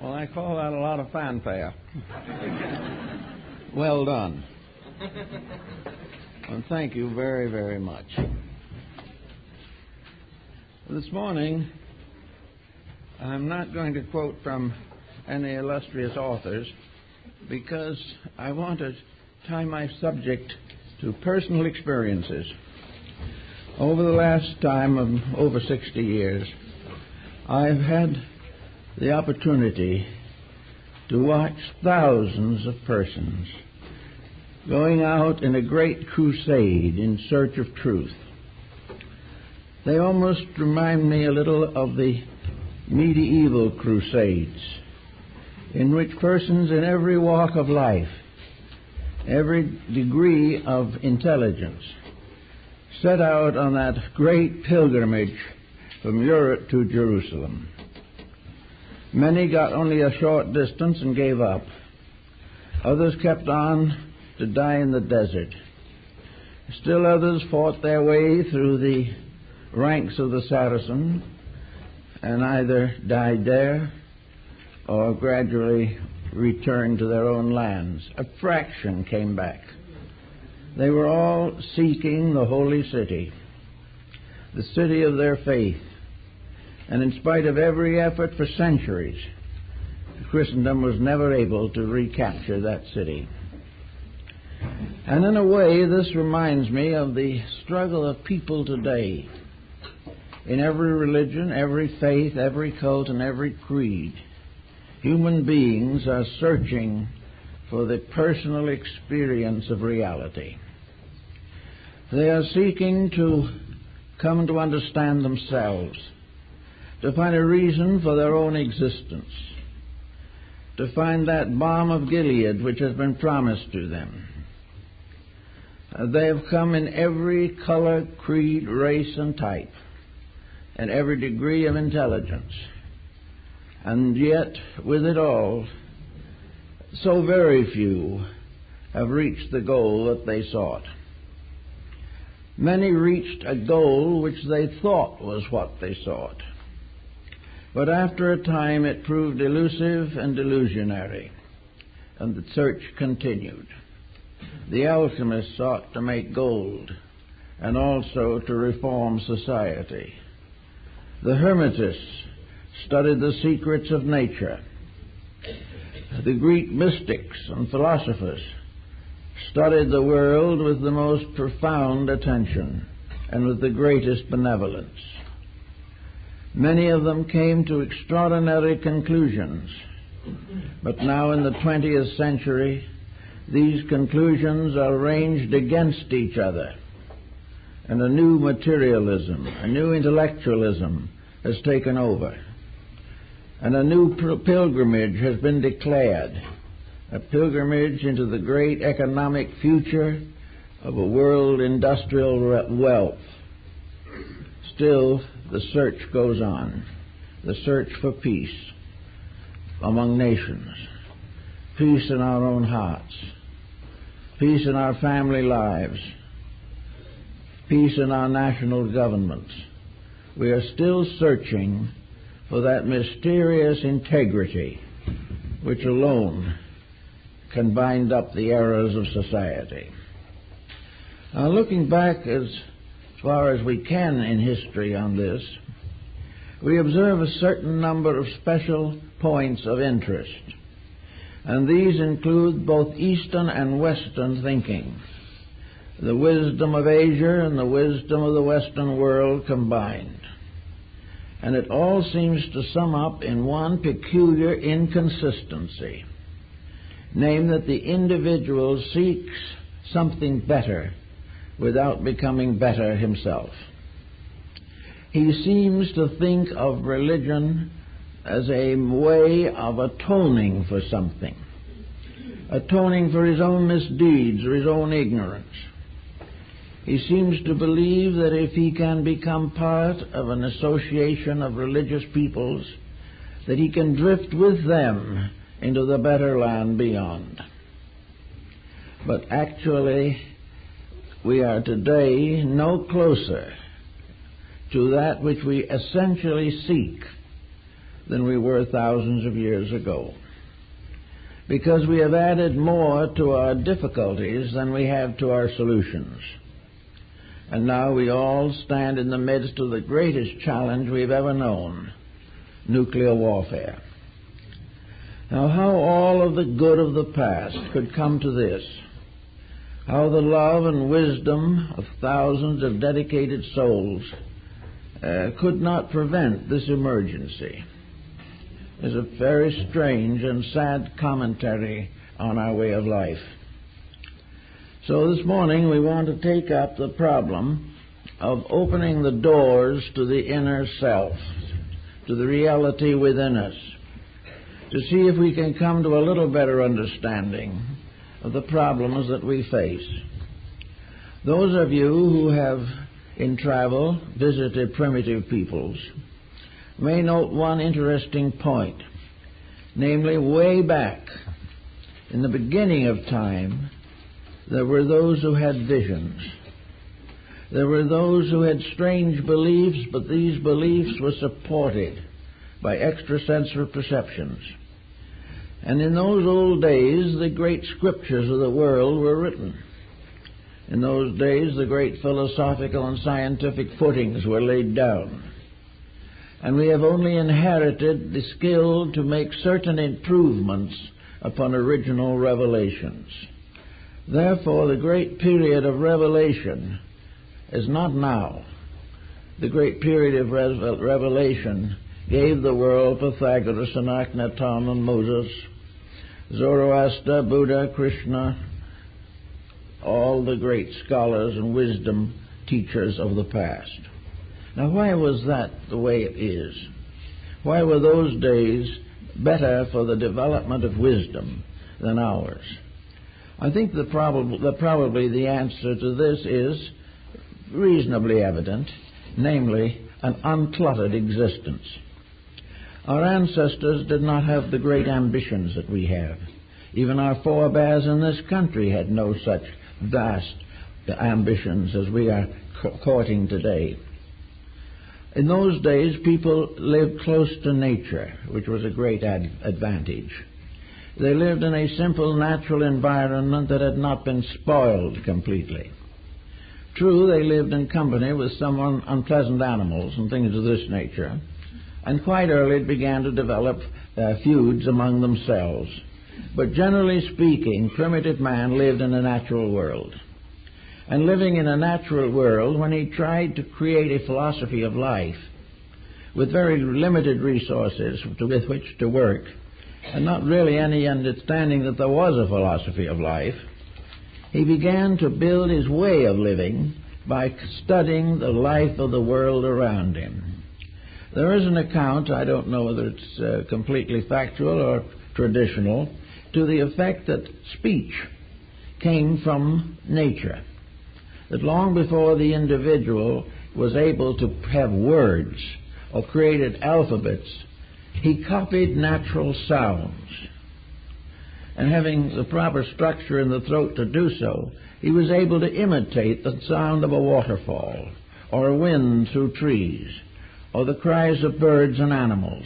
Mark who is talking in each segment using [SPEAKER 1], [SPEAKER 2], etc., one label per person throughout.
[SPEAKER 1] Well, I call that a lot of fanfare. Well done. And thank you very, very much. This morning, I'm not going to quote from any illustrious authors because I want to tie my subject to personal experiences. Over the last time of over 60 years, I've had the opportunity to watch thousands of persons going out in a great crusade in search of truth. They almost remind me a little of the medieval crusades, in which persons in every walk of life, every degree of intelligence, set out on that great pilgrimage from Europe to Jerusalem. Many got only a short distance and gave up. Others kept on to die in the desert. Still others fought their way through the ranks of the Saracen and either died there or gradually returned to their own lands. A fraction came back. They were all seeking the holy city, the city of their faith. And in spite of every effort for centuries, Christendom was never able to recapture that city. And in a way, this reminds me of the struggle of people today. In every religion, every faith, every cult, and every creed, human beings are searching for the personal experience of reality. They are seeking to come to understand themselves, to find a reason for their own existence, to find that balm of Gilead which has been promised to them. They have come in every color, creed, race, and type, and every degree of intelligence. And yet, with it all, so very few have reached the goal that they sought. Many reached a goal which they thought was what they sought. But after a time it proved elusive and illusionary, and the search continued. The alchemists sought to make gold and also to reform society. The Hermetists studied the secrets of nature. The Greek mystics and philosophers studied the world with the most profound attention and with the greatest benevolence. Many of them came to extraordinary conclusions, but now in the 20th century, these conclusions are ranged against each other, and a new materialism, a new intellectualism has taken over, and a new pilgrimage has been declared, a pilgrimage into the great economic future of a world industrial wealth. Still, the search goes on, the search for peace among nations, peace in our own hearts, peace in our family lives, peace in our national governments. We are still searching for that mysterious integrity which alone can bind up the errors of society. Now, looking back as far as we can in history on this, we observe a certain number of special points of interest, and these include both Eastern and Western thinking, the wisdom of Asia and the wisdom of the Western world combined. And it all seems to sum up in one peculiar inconsistency, namely that the individual seeks something better without becoming better himself. He seems to think of religion as a way of atoning for something, atoning for his own misdeeds or his own ignorance. He seems to believe that if he can become part of an association of religious peoples, that he can drift with them into the better land beyond. But actually, we are today no closer to that which we essentially seek than we were thousands of years ago, because we have added more to our difficulties than we have to our solutions. And now we all stand in the midst of the greatest challenge we've ever known, nuclear warfare. Now, how all of the good of the past could come to this, how the love and wisdom of thousands of dedicated souls could not prevent this emergency, is a very strange and sad commentary on our way of life. So this morning we want to take up the problem of opening the doors to the inner self, to the reality within us, to see if we can come to a little better understanding of the problems that we face. Those of you who have, in travel, visited primitive peoples may note one interesting point, namely, way back in the beginning of time, there were those who had visions. There were those who had strange beliefs, but these beliefs were supported by extrasensory perceptions. And in those old days, the great scriptures of the world were written. In those days, the great philosophical and scientific footings were laid down. And we have only inherited the skill to make certain improvements upon original revelations. Therefore, the great period of revelation is not now. The great period of revelation gave the world Pythagoras and Akhenaton and Moses, Zoroaster, Buddha, Krishna, all the great scholars and wisdom teachers of the past. Now, why was that the way it is? Why were those days better for the development of wisdom than ours? I think probably the answer to this is reasonably evident, namely an uncluttered existence. Our ancestors did not have the great ambitions that we have. Even our forebears in this country had no such vast ambitions as we are courting today. In those days, people lived close to nature, which was a great advantage. They lived in a simple, natural environment that had not been spoiled completely. True, they lived in company with some unpleasant animals and things of this nature, and quite early it began to develop feuds among themselves. But generally speaking, primitive man lived in a natural world. And living in a natural world, when he tried to create a philosophy of life with very limited resources with which to work, and not really any understanding that there was a philosophy of life, he began to build his way of living by studying the life of the world around him. There is an account, I don't know whether it's completely factual or traditional, to the effect that speech came from nature. That long before the individual was able to have words or created alphabets, he copied natural sounds. And having the proper structure in the throat to do so, he was able to imitate the sound of a waterfall, or a wind through trees, or the cries of birds and animals.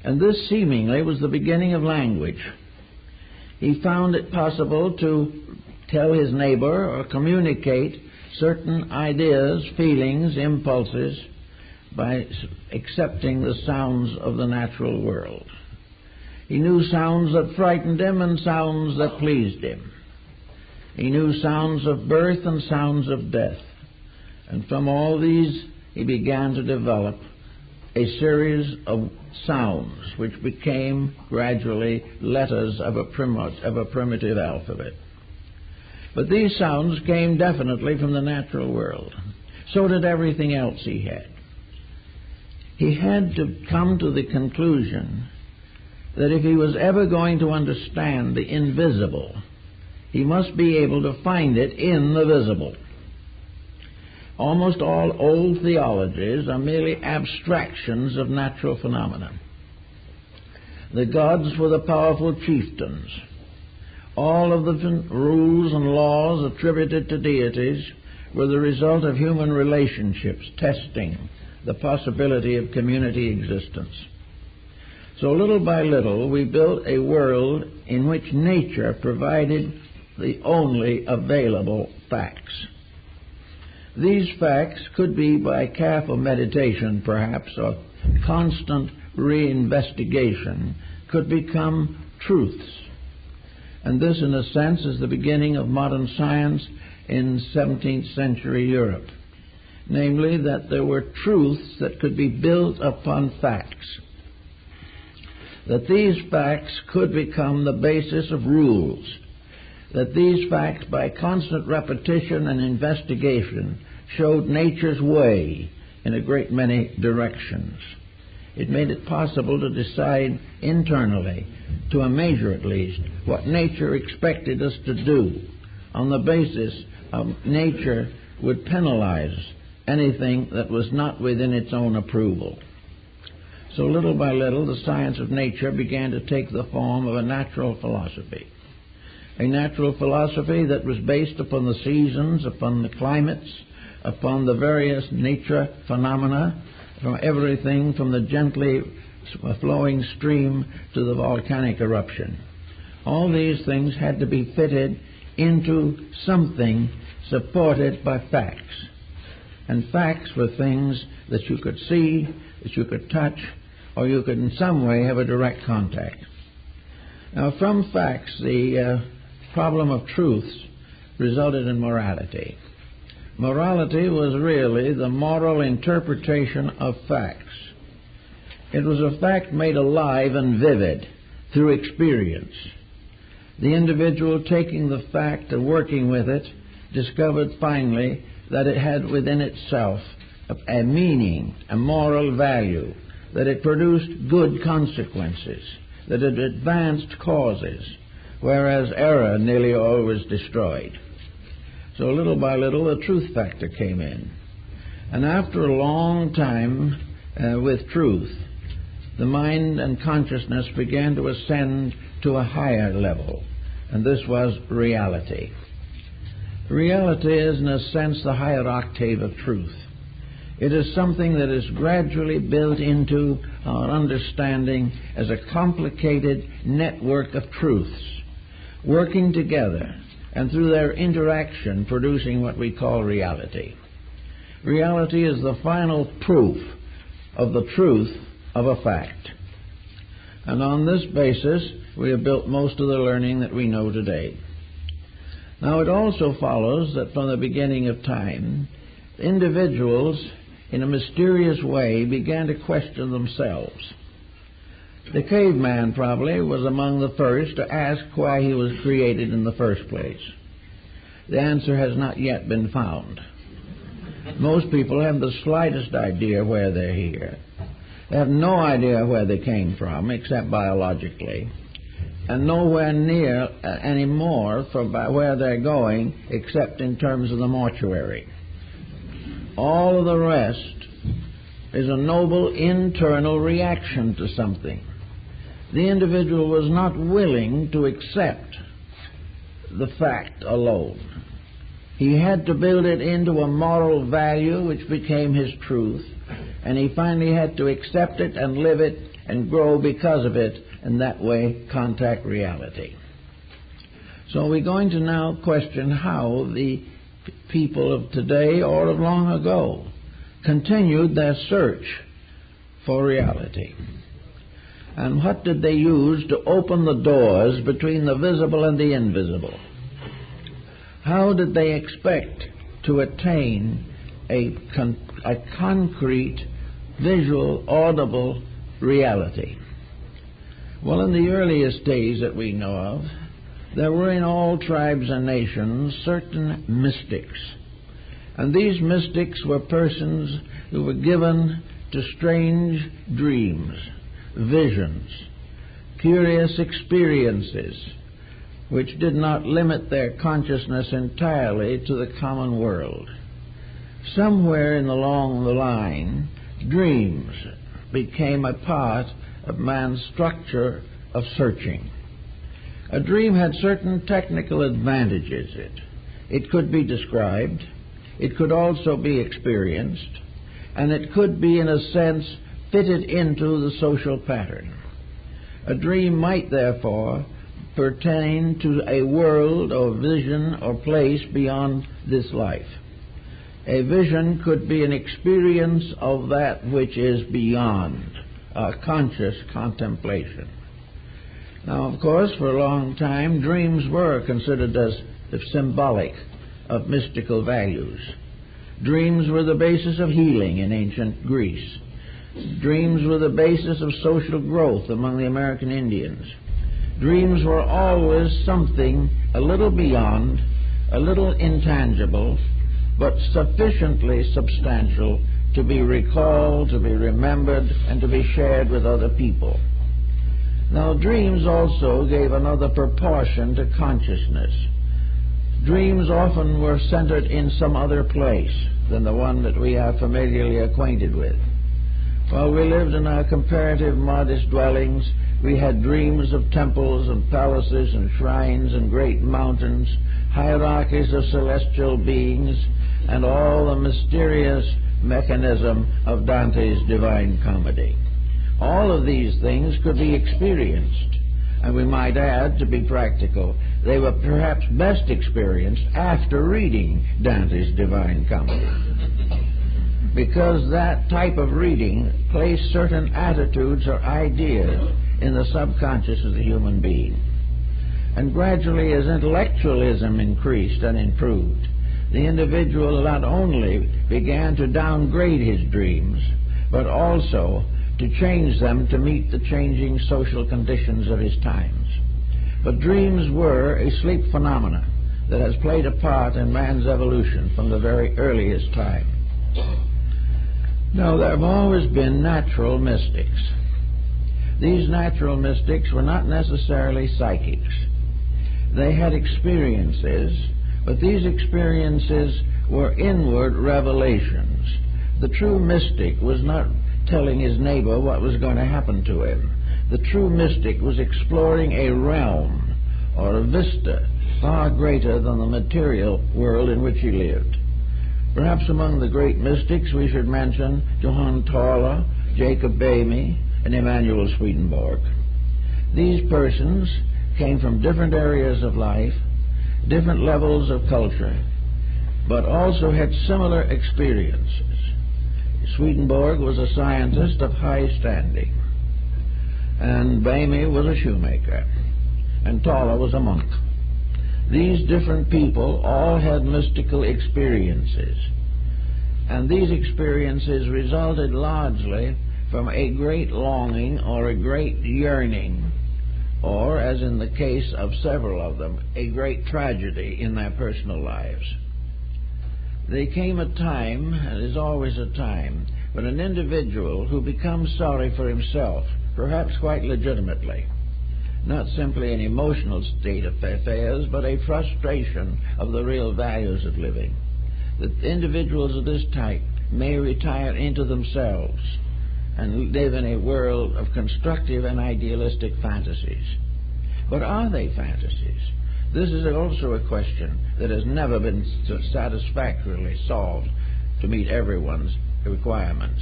[SPEAKER 1] And this seemingly was the beginning of language. He found it possible to tell his neighbor or communicate certain ideas, feelings, impulses by accepting the sounds of the natural world. He knew sounds that frightened him and sounds that pleased him. He knew sounds of birth and sounds of death. And from all these he began to develop a series of sounds which became gradually letters of a primitive alphabet. But these sounds came definitely from the natural world. So did everything else he had. He had to come to the conclusion that if he was ever going to understand the invisible, he must be able to find it in the visible. Almost all old theologies are merely abstractions of natural phenomena. The gods were the powerful chieftains. All of the rules and laws attributed to deities were the result of human relationships testing the possibility of community existence. So little by little, we built a world in which nature provided the only available facts. These facts could be, by careful meditation perhaps, or constant reinvestigation, could become truths. And this, in a sense, is the beginning of modern science in 17th century Europe. Namely, that there were truths that could be built upon facts. That these facts could become the basis of rules. That these facts, by constant repetition and investigation, showed nature's way in a great many directions. It made it possible to decide internally, to a measure at least, what nature expected us to do. On the basis of nature would penalize anything that was not within its own approval. So little by little, the science of nature began to take the form of a natural philosophy. A natural philosophy that was based upon the seasons, upon the climates, upon the various nature phenomena, from everything from the gently flowing stream to the volcanic eruption. All these things had to be fitted into something supported by facts. And facts were things that you could see, that you could touch, or you could in some way have a direct contact. Now, from facts, the problem of truths resulted in morality. Morality was really the moral interpretation of facts. It was a fact made alive and vivid through experience. The individual taking the fact and working with it discovered finally that it had within itself a meaning, a moral value, that it produced good consequences, that it advanced causes, whereas error nearly always destroyed. So little by little, the truth factor came in. And after a long time with truth, the mind and consciousness began to ascend to a higher level, and this was reality. Reality is, in a sense, the higher octave of truth. It is something that is gradually built into our understanding as a complicated network of truths, working together, and through their interaction producing what we call reality. Reality is the final proof of the truth of a fact. And on this basis, we have built most of the learning that we know today. Now, it also follows that from the beginning of time, individuals, in a mysterious way, began to question themselves. The caveman probably was among the first to ask why he was created in the first place. The answer has not yet been found. Most people have the slightest idea where they're here. They have no idea where they came from, except biologically, and nowhere near anymore from where they're going, except in terms of the mortuary. All of the rest is a noble internal reaction to something. The individual was not willing to accept the fact alone. He had to build it into a moral value which became his truth, and he finally had to accept it and live it and grow because of it, and that way contact reality. So we're going to now question how the people of today or of long ago continued their search for reality. And what did they use to open the doors between the visible and the invisible? How did they expect to attain a concrete, visual, audible reality? Well, in the earliest days that we know of, there were in all tribes and nations certain mystics. And these mystics were persons who were given to strange dreams, visions, curious experiences, which did not limit their consciousness entirely to the common world. Somewhere along the line, dreams became a part of man's structure of searching. A dream had certain technical advantages. It could be described, it could also be experienced, and it could be, in a sense, fitted into the social pattern. A dream might, therefore, pertain to a world or vision or place beyond this life. A vision could be an experience of that which is beyond, a conscious contemplation. Now, of course, for a long time, dreams were considered as symbolic of mystical values. Dreams were the basis of healing in ancient Greece. Dreams were the basis of social growth among the American Indians. Dreams were always something a little beyond, a little intangible, but sufficiently substantial to be recalled, to be remembered, and to be shared with other people. Now, dreams also gave another proportion to consciousness. Dreams often were centered in some other place than the one that we are familiarly acquainted with. While we lived in our comparative modest dwellings, we had dreams of temples and palaces and shrines and great mountains, hierarchies of celestial beings, and all the mysterious mechanism of Dante's Divine Comedy. All of these things could be experienced, and we might add, to be practical, they were perhaps best experienced after reading Dante's Divine Comedy, because that type of reading placed certain attitudes or ideas in the subconscious of the human being. And gradually, as intellectualism increased and improved, the individual not only began to downgrade his dreams, but also to change them to meet the changing social conditions of his times. But dreams were a sleep phenomena that has played a part in man's evolution from the very earliest time. Now, there have always been natural mystics. These natural mystics were not necessarily psychics. They had experiences, but these experiences were inward revelations. The true mystic was not telling his neighbor what was going to happen to him. The true mystic was exploring a realm or a vista far greater than the material world in which he lived. Perhaps among the great mystics we should mention Johann Tauler, Jacob Boehme, and Emanuel Swedenborg. These persons came from different areas of life, different levels of culture, but also had similar experiences. Swedenborg was a scientist of high standing, and Boehme was a shoemaker, and Tauler was a monk. These different people all had mystical experiences, and these experiences resulted largely from a great longing or a great yearning, or, as in the case of several of them, a great tragedy in their personal lives. There came a time, and there's always a time, when an individual who becomes sorry for himself, perhaps quite legitimately, not simply an emotional state of affairs, but a frustration of the real values of living. The individuals of this type may retire into themselves and live in a world of constructive and idealistic fantasies. But are they fantasies? This is also a question that has never been satisfactorily solved to meet everyone's requirements.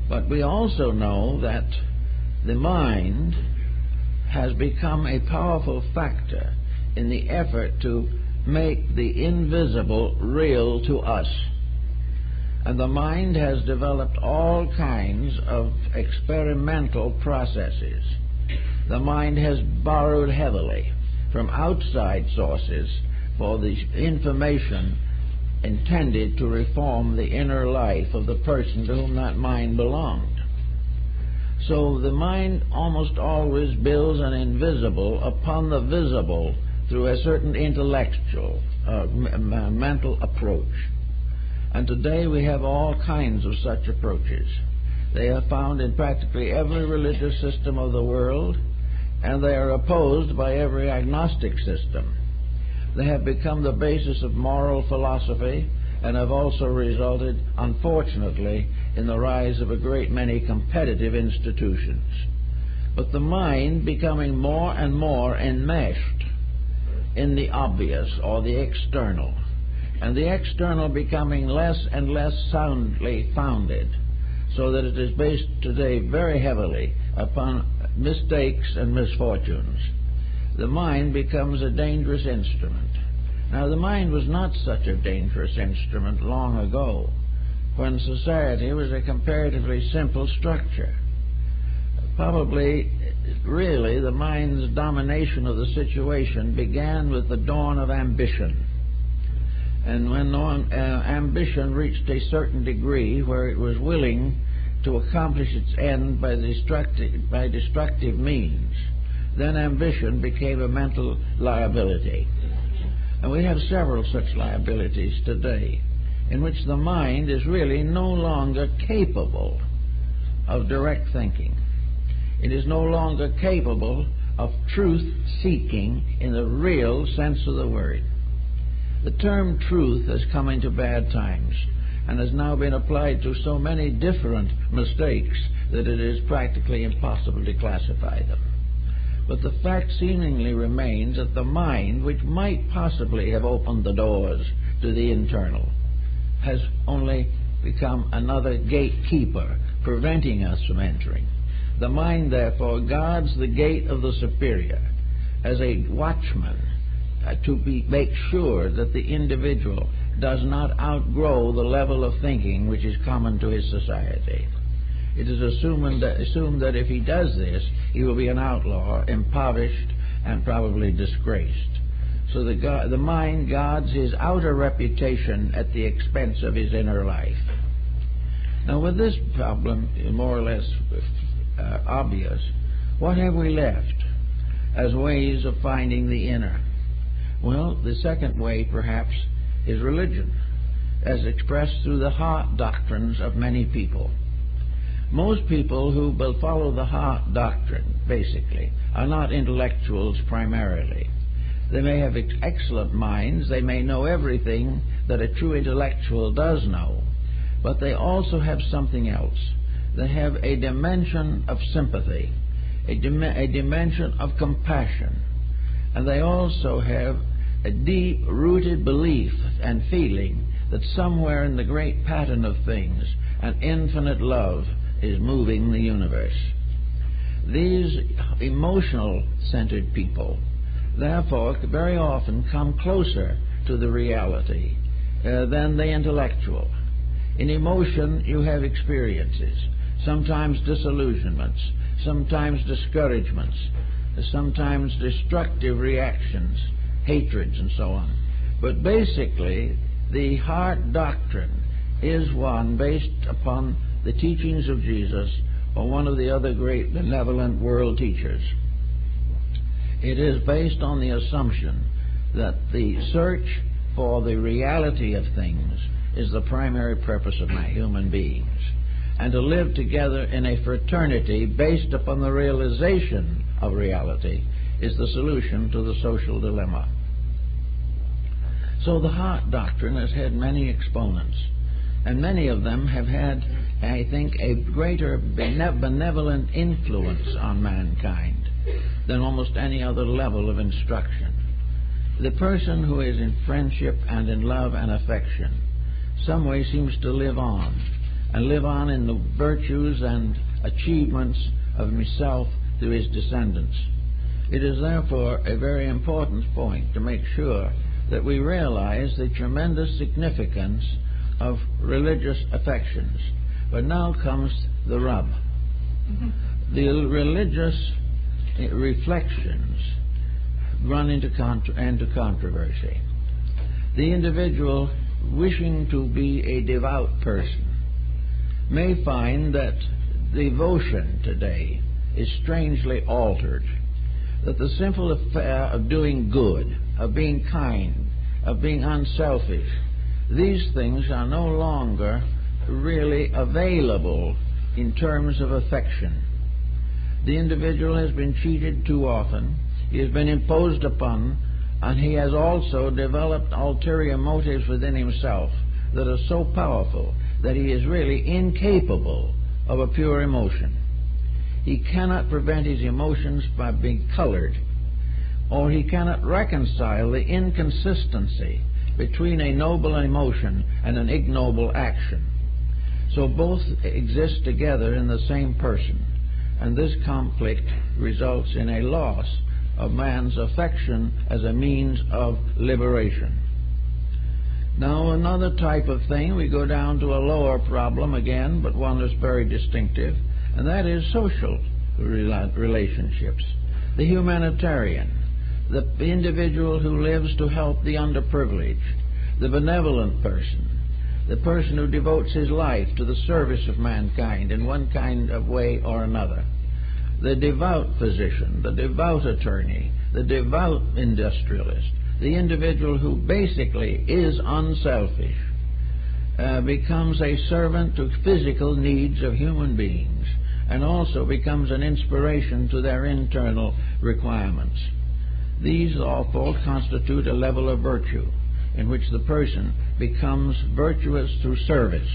[SPEAKER 1] But we also know that the mind has become a powerful factor in the effort to make the invisible real to us. And the mind has developed all kinds of experimental processes. The mind has borrowed heavily from outside sources for the information intended to reform the inner life of the person to whom that mind belonged. So the mind almost always builds an invisible upon the visible through a certain intellectual, mental approach. And today we have all kinds of such approaches. They are found in practically every religious system of the world, and they are opposed by every agnostic system. They have become the basis of moral philosophy and have also resulted, unfortunately, in the rise of a great many competitive institutions. But the mind becoming more and more enmeshed in the obvious or the external and the external becoming less and less soundly founded, so that it is based today very heavily upon mistakes and misfortunes, the mind becomes a dangerous instrument. Now, the mind was not such a dangerous instrument long ago, when society was a comparatively simple structure. Probably, really, the mind's domination of the situation began with the dawn of ambition. And when ambition reached a certain degree where it was willing to accomplish its end by destructive means, then ambition became a mental liability. And we have several such liabilities today, in which the mind is really no longer capable of direct thinking. It is no longer capable of truth-seeking in the real sense of the word. The term truth has come into bad times and has now been applied to so many different mistakes that it is practically impossible to classify them. But the fact seemingly remains that the mind, which might possibly have opened the doors to the internal, has only become another gatekeeper, preventing us from entering. The mind, therefore, guards the gate of the superior as a watchman to make sure that the individual does not outgrow the level of thinking which is common to his society. It is assumed that if he does this, he will be an outlaw, impoverished, and probably disgraced. So the mind guards his outer reputation at the expense of his inner life. Now, with this problem more or less obvious, what have we left as ways of finding the inner? Well, the second way, perhaps, is religion, as expressed through the heart doctrines of many people. Most people who will follow the heart doctrine, basically, are not intellectuals primarily. They may have excellent minds, they may know everything that a true intellectual does know, but they also have something else. They have a dimension of sympathy, a dimension of compassion, and they also have a deep-rooted belief and feeling that somewhere in the great pattern of things, an infinite love is moving the universe. These emotional-centered people, therefore, very often come closer to the reality than the intellectual. In emotion, you have experiences, sometimes disillusionments, sometimes discouragements, sometimes destructive reactions, hatreds, and so on. But basically, the heart doctrine is one based upon the teachings of Jesus or one of the other great benevolent world teachers. It is based on the assumption that the search for the reality of things is the primary purpose of human beings, and to live together in a fraternity based upon the realization of reality is the solution to the social dilemma. So the heart doctrine has had many exponents, and many of them have had, I think, a greater benevolent influence on mankind than almost any other level of instruction. The person who is in friendship and in love and affection some way seems to live on, and live on in the virtues and achievements of himself through his descendants. It is therefore a very important point to make sure that we realize the tremendous significance of religious affections. But now comes the rub. The religious reflections run into controversy. The individual wishing to be a devout person may find that devotion today is strangely altered, that the simple affair of doing good, of being kind, of being unselfish, these things are no longer really available in terms of affection. The individual has been cheated too often, he has been imposed upon, and he has also developed ulterior motives within himself that are so powerful that he is really incapable of a pure emotion. He cannot prevent his emotions by being colored, or he cannot reconcile the inconsistency between a noble emotion and an ignoble action. So both exist together in the same person, and this conflict results in a loss of man's affection as a means of liberation. Now, another type of thing, we go down to a lower problem again, but one that's very distinctive, and that is social relationships. The humanitarian, the individual who lives to help the underprivileged, the benevolent person, the person who devotes his life to the service of mankind in one kind of way or another, the devout physician, the devout attorney, the devout industrialist, the individual who basically is unselfish, becomes a servant to physical needs of human beings and also becomes an inspiration to their internal requirements. These all constitute a level of virtue in which the person becomes virtuous through service.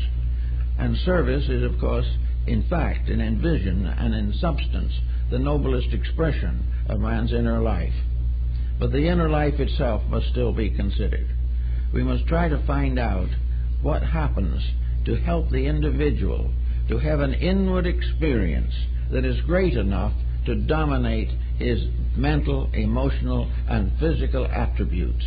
[SPEAKER 1] And service is, of course, in fact, and in vision and in substance, the noblest expression of man's inner life. But the inner life itself must still be considered. We must try to find out what happens to help the individual to have an inward experience that is great enough to dominate his mental, emotional, and physical attributes,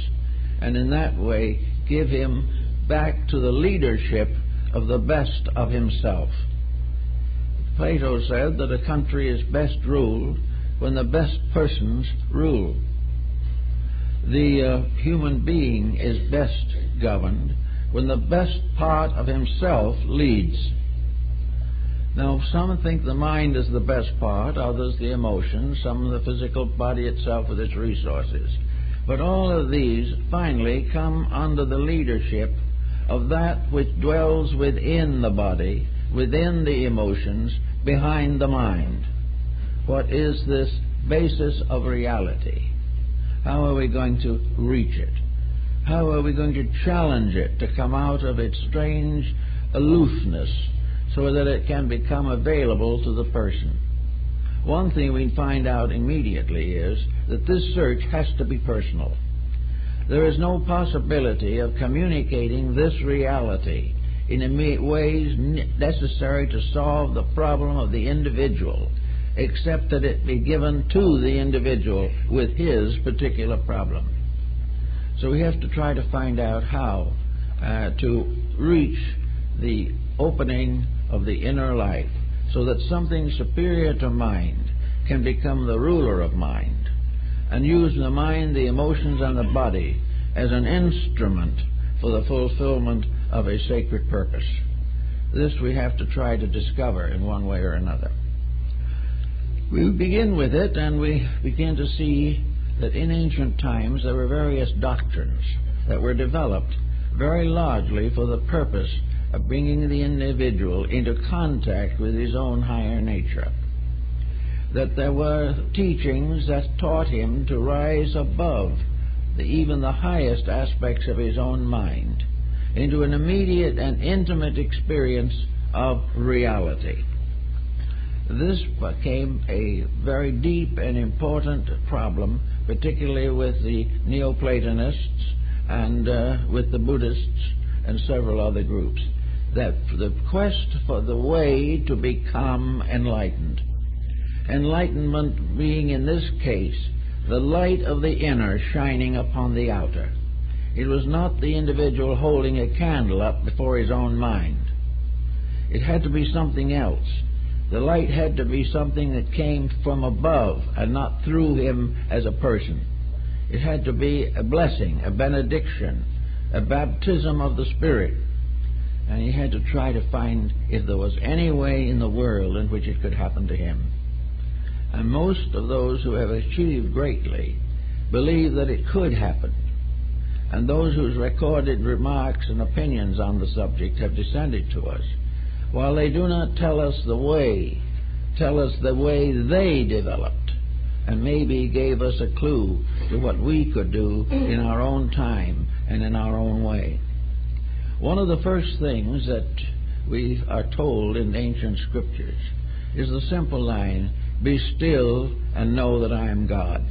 [SPEAKER 1] and in that way give him back to the leadership of the best of himself. Plato said that a country is best ruled when the best persons rule. The human being is best governed when the best part of himself leads. Now, some think the mind is the best part, others the emotions, some the physical body itself with its resources. But all of these finally come under the leadership of that which dwells within the body, within the emotions, behind the mind. What is this basis of reality? How are we going to reach it? How are we going to challenge it to come out of its strange aloofness so that it can become available to the person? One thing we find out immediately is that this search has to be personal. There is no possibility of communicating this reality in ways necessary to solve the problem of the individual, except that it be given to the individual with his particular problem. So we have to try to find out how to reach the opening of the inner life so that something superior to mind can become the ruler of mind and use the mind, the emotions, and the body as an instrument for the fulfillment of a sacred purpose. This we have to try to discover in one way or another. We begin with it, and we begin to see that in ancient times there were various doctrines that were developed very largely for the purpose of bringing the individual into contact with his own higher nature. That there were teachings that taught him to rise above even the highest aspects of his own mind into an immediate and intimate experience of reality. This became a very deep and important problem, particularly with the Neoplatonists and with the Buddhists and several other groups, that the quest for the way to become enlightened. Enlightenment being, in this case, the light of the inner shining upon the outer. It was not the individual holding a candle up before his own mind. It had to be something else. The light had to be something that came from above and not through him as a person. It had to be a blessing, a benediction, a baptism of the Spirit. And he had to try to find if there was any way in the world in which it could happen to him. And most of those who have achieved greatly believe that it could happen. And those whose recorded remarks and opinions on the subject have descended to us, while they do not tell us the way they developed, and maybe gave us a clue to what we could do in our own time and in our own way. One of the first things that we are told in ancient scriptures is the simple line, "Be still and know that I am God."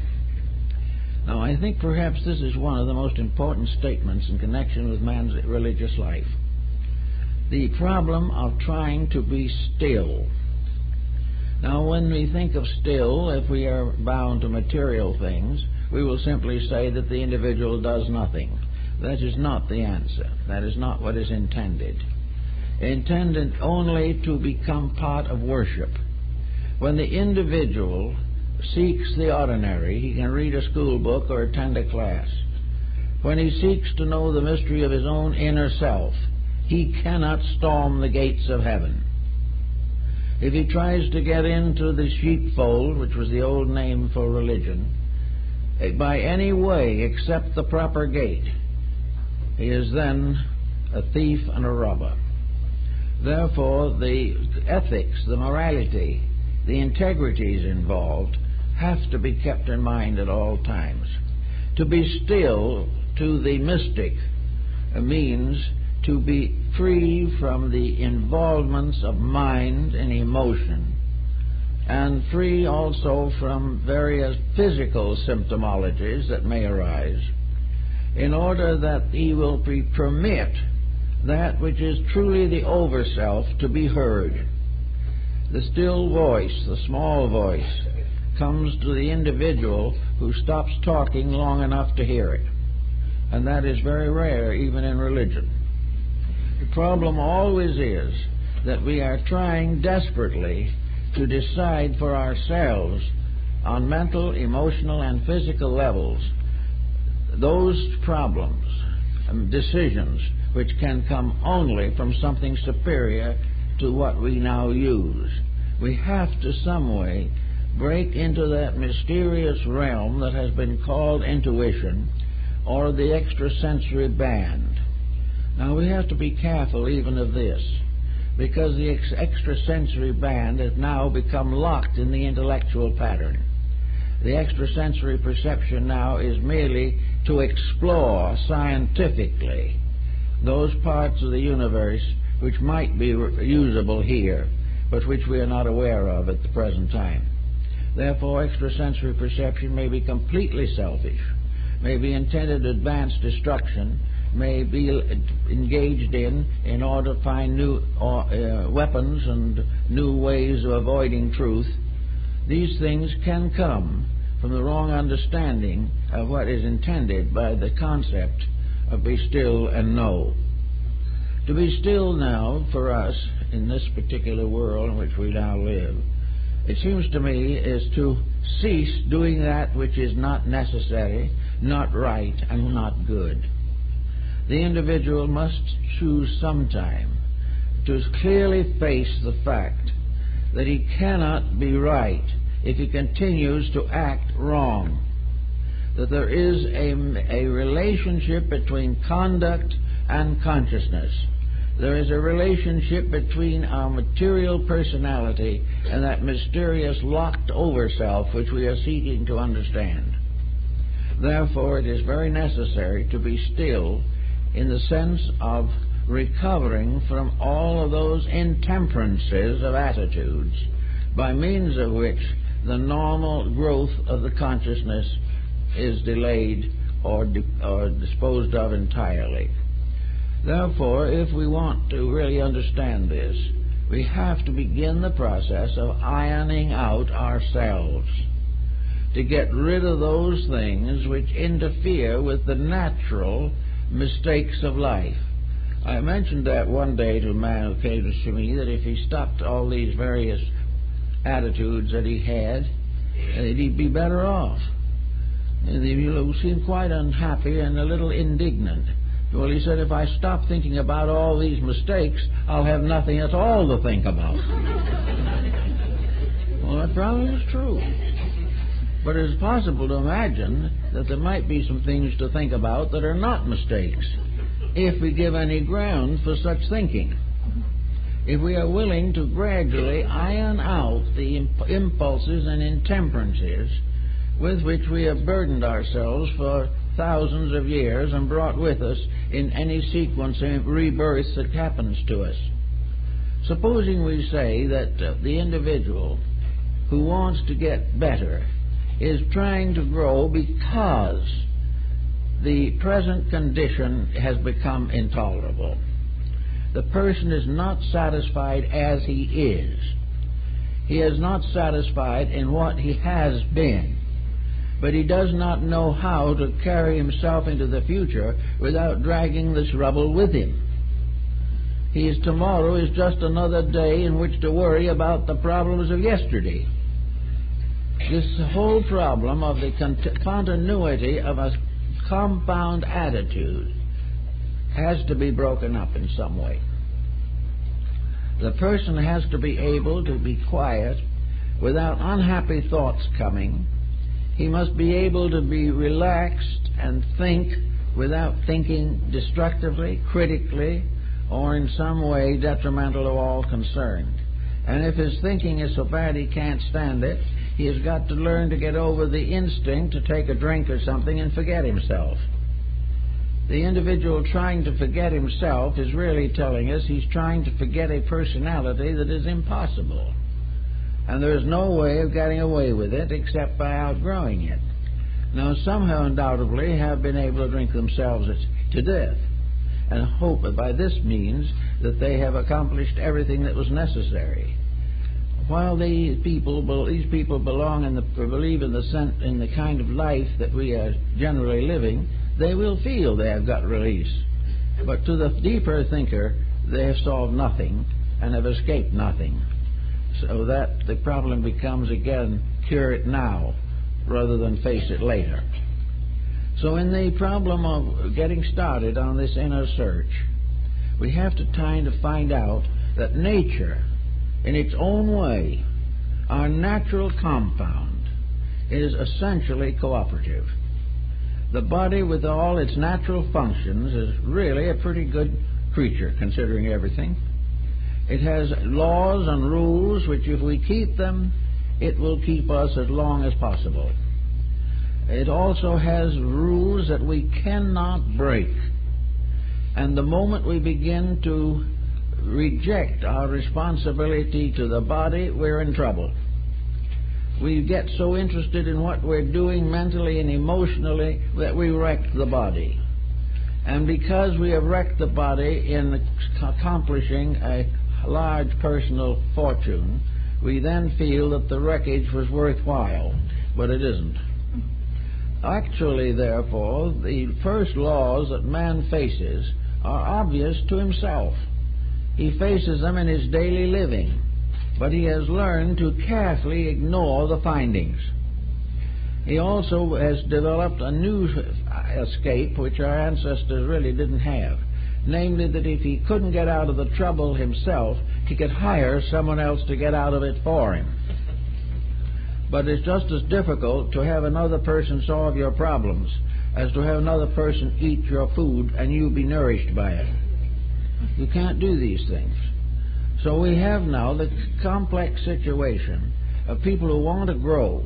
[SPEAKER 1] Now, I think perhaps this is one of the most important statements in connection with man's religious life. The problem of trying to be still. Now, when we think of still, if we are bound to material things, we will simply say that the individual does nothing. That is not the answer. That is not what is intended. Intended only to become part of worship. When the individual seeks the ordinary, he can read a school book or attend a class. When he seeks to know the mystery of his own inner self, he cannot storm the gates of heaven. If he tries to get into the sheepfold, which was the old name for religion, by any way except the proper gate, he is then a thief and a robber. Therefore, the ethics, the morality, the integrities involved have to be kept in mind at all times. To be still to the mystic means to be free from the involvements of mind and emotion, and free also from various physical symptomologies that may arise, in order that he will permit that which is truly the over-self to be heard. The still voice, the small voice, comes to the individual who stops talking long enough to hear it. And that is very rare, even in religion. The problem always is that we are trying desperately to decide for ourselves on mental, emotional, and physical levels those problems and decisions which can come only from something superior to what we now use. We have to some way break into that mysterious realm that has been called intuition or the extrasensory band. Now, we have to be careful even of this, because the extrasensory band has now become locked in the intellectual pattern. The extrasensory perception now is merely to explore scientifically those parts of the universe which might be usable here, but which we are not aware of at the present time. Therefore, extrasensory perception may be completely selfish, may be intended to advance destruction, may be engaged in order to find new weapons and new ways of avoiding truth. These things can come from the wrong understanding of what is intended by the concept of be still and know. To be still now, for us, in this particular world in which we now live, it seems to me, is to cease doing that which is not necessary, not right, and not good. The individual must choose sometime to clearly face the fact that he cannot be right if he continues to act wrong, that there is a relationship between conduct and consciousness. There is a relationship between our material personality and that mysterious locked over self which we are seeking to understand. Therefore, it is very necessary to be still in the sense of recovering from all of those intemperances of attitudes by means of which the normal growth of the consciousness is delayed or disposed of entirely. Therefore, if we want to really understand this, we have to begin the process of ironing out ourselves, to get rid of those things which interfere with the natural mistakes of life. I mentioned that one day to a man who came to see me, that if he stopped all these various attitudes that he had, he'd be better off. And he seemed quite unhappy and a little indignant. Well, he said, if I stop thinking about all these mistakes, I'll have nothing at all to think about. Well, that probably is true. But it's possible to imagine that there might be some things to think about that are not mistakes, if we give any ground for such thinking. If we are willing to gradually iron out the impulses and intemperances with which we have burdened ourselves for thousands of years and brought with us in any sequence of rebirth that happens to us. Supposing we say that the individual who wants to get better is trying to grow because the present condition has become intolerable. The person is not satisfied as he is. He is not satisfied in what he has been, but he does not know how to carry himself into the future without dragging this rubble with him. Tomorrow is just another day in which to worry about the problems of yesterday. This whole problem of the continuity of a compound attitude has to be broken up in some way. The person has to be able to be quiet without unhappy thoughts coming. He must be able to be relaxed and think without thinking destructively, critically, or in some way detrimental to all concerned. And if his thinking is so bad he can't stand it, he has got to learn to get over the instinct to take a drink or something and forget himself. The individual trying to forget himself is really telling us he's trying to forget a personality that is impossible. And there's no way of getting away with it except by outgrowing it. Now, some have undoubtedly have been able to drink themselves to death, and hope that by this means that they have accomplished everything that was necessary. While these people belong in believe in the kind of life that we are generally living, they will feel they have got release. But to the deeper thinker, they have solved nothing and have escaped nothing. So that the problem becomes again, cure it now rather than face it later. So in the problem of getting started on this inner search, we have to try to find out that nature, in its own way, our natural compound, is essentially cooperative. The body, with all its natural functions, is really a pretty good creature, considering everything. It has laws and rules which, if we keep them, it will keep us as long as possible. It also has rules that we cannot break. And the moment we begin to reject our responsibility to the body, we're in trouble. We get so interested in what we're doing mentally and emotionally that we wreck the body. And because we have wrecked the body in accomplishing a large personal fortune, we then feel that the wreckage was worthwhile, but it isn't. Actually, therefore, the first laws that man faces are obvious to himself. He faces them in his daily living, but he has learned to carefully ignore the findings. He also has developed a new escape which our ancestors really didn't have, namely that if he couldn't get out of the trouble himself, he could hire someone else to get out of it for him. But it's just as difficult to have another person solve your problems as to have another person eat your food and you be nourished by it. You can't do these things. So we have now the complex situation of people who want to grow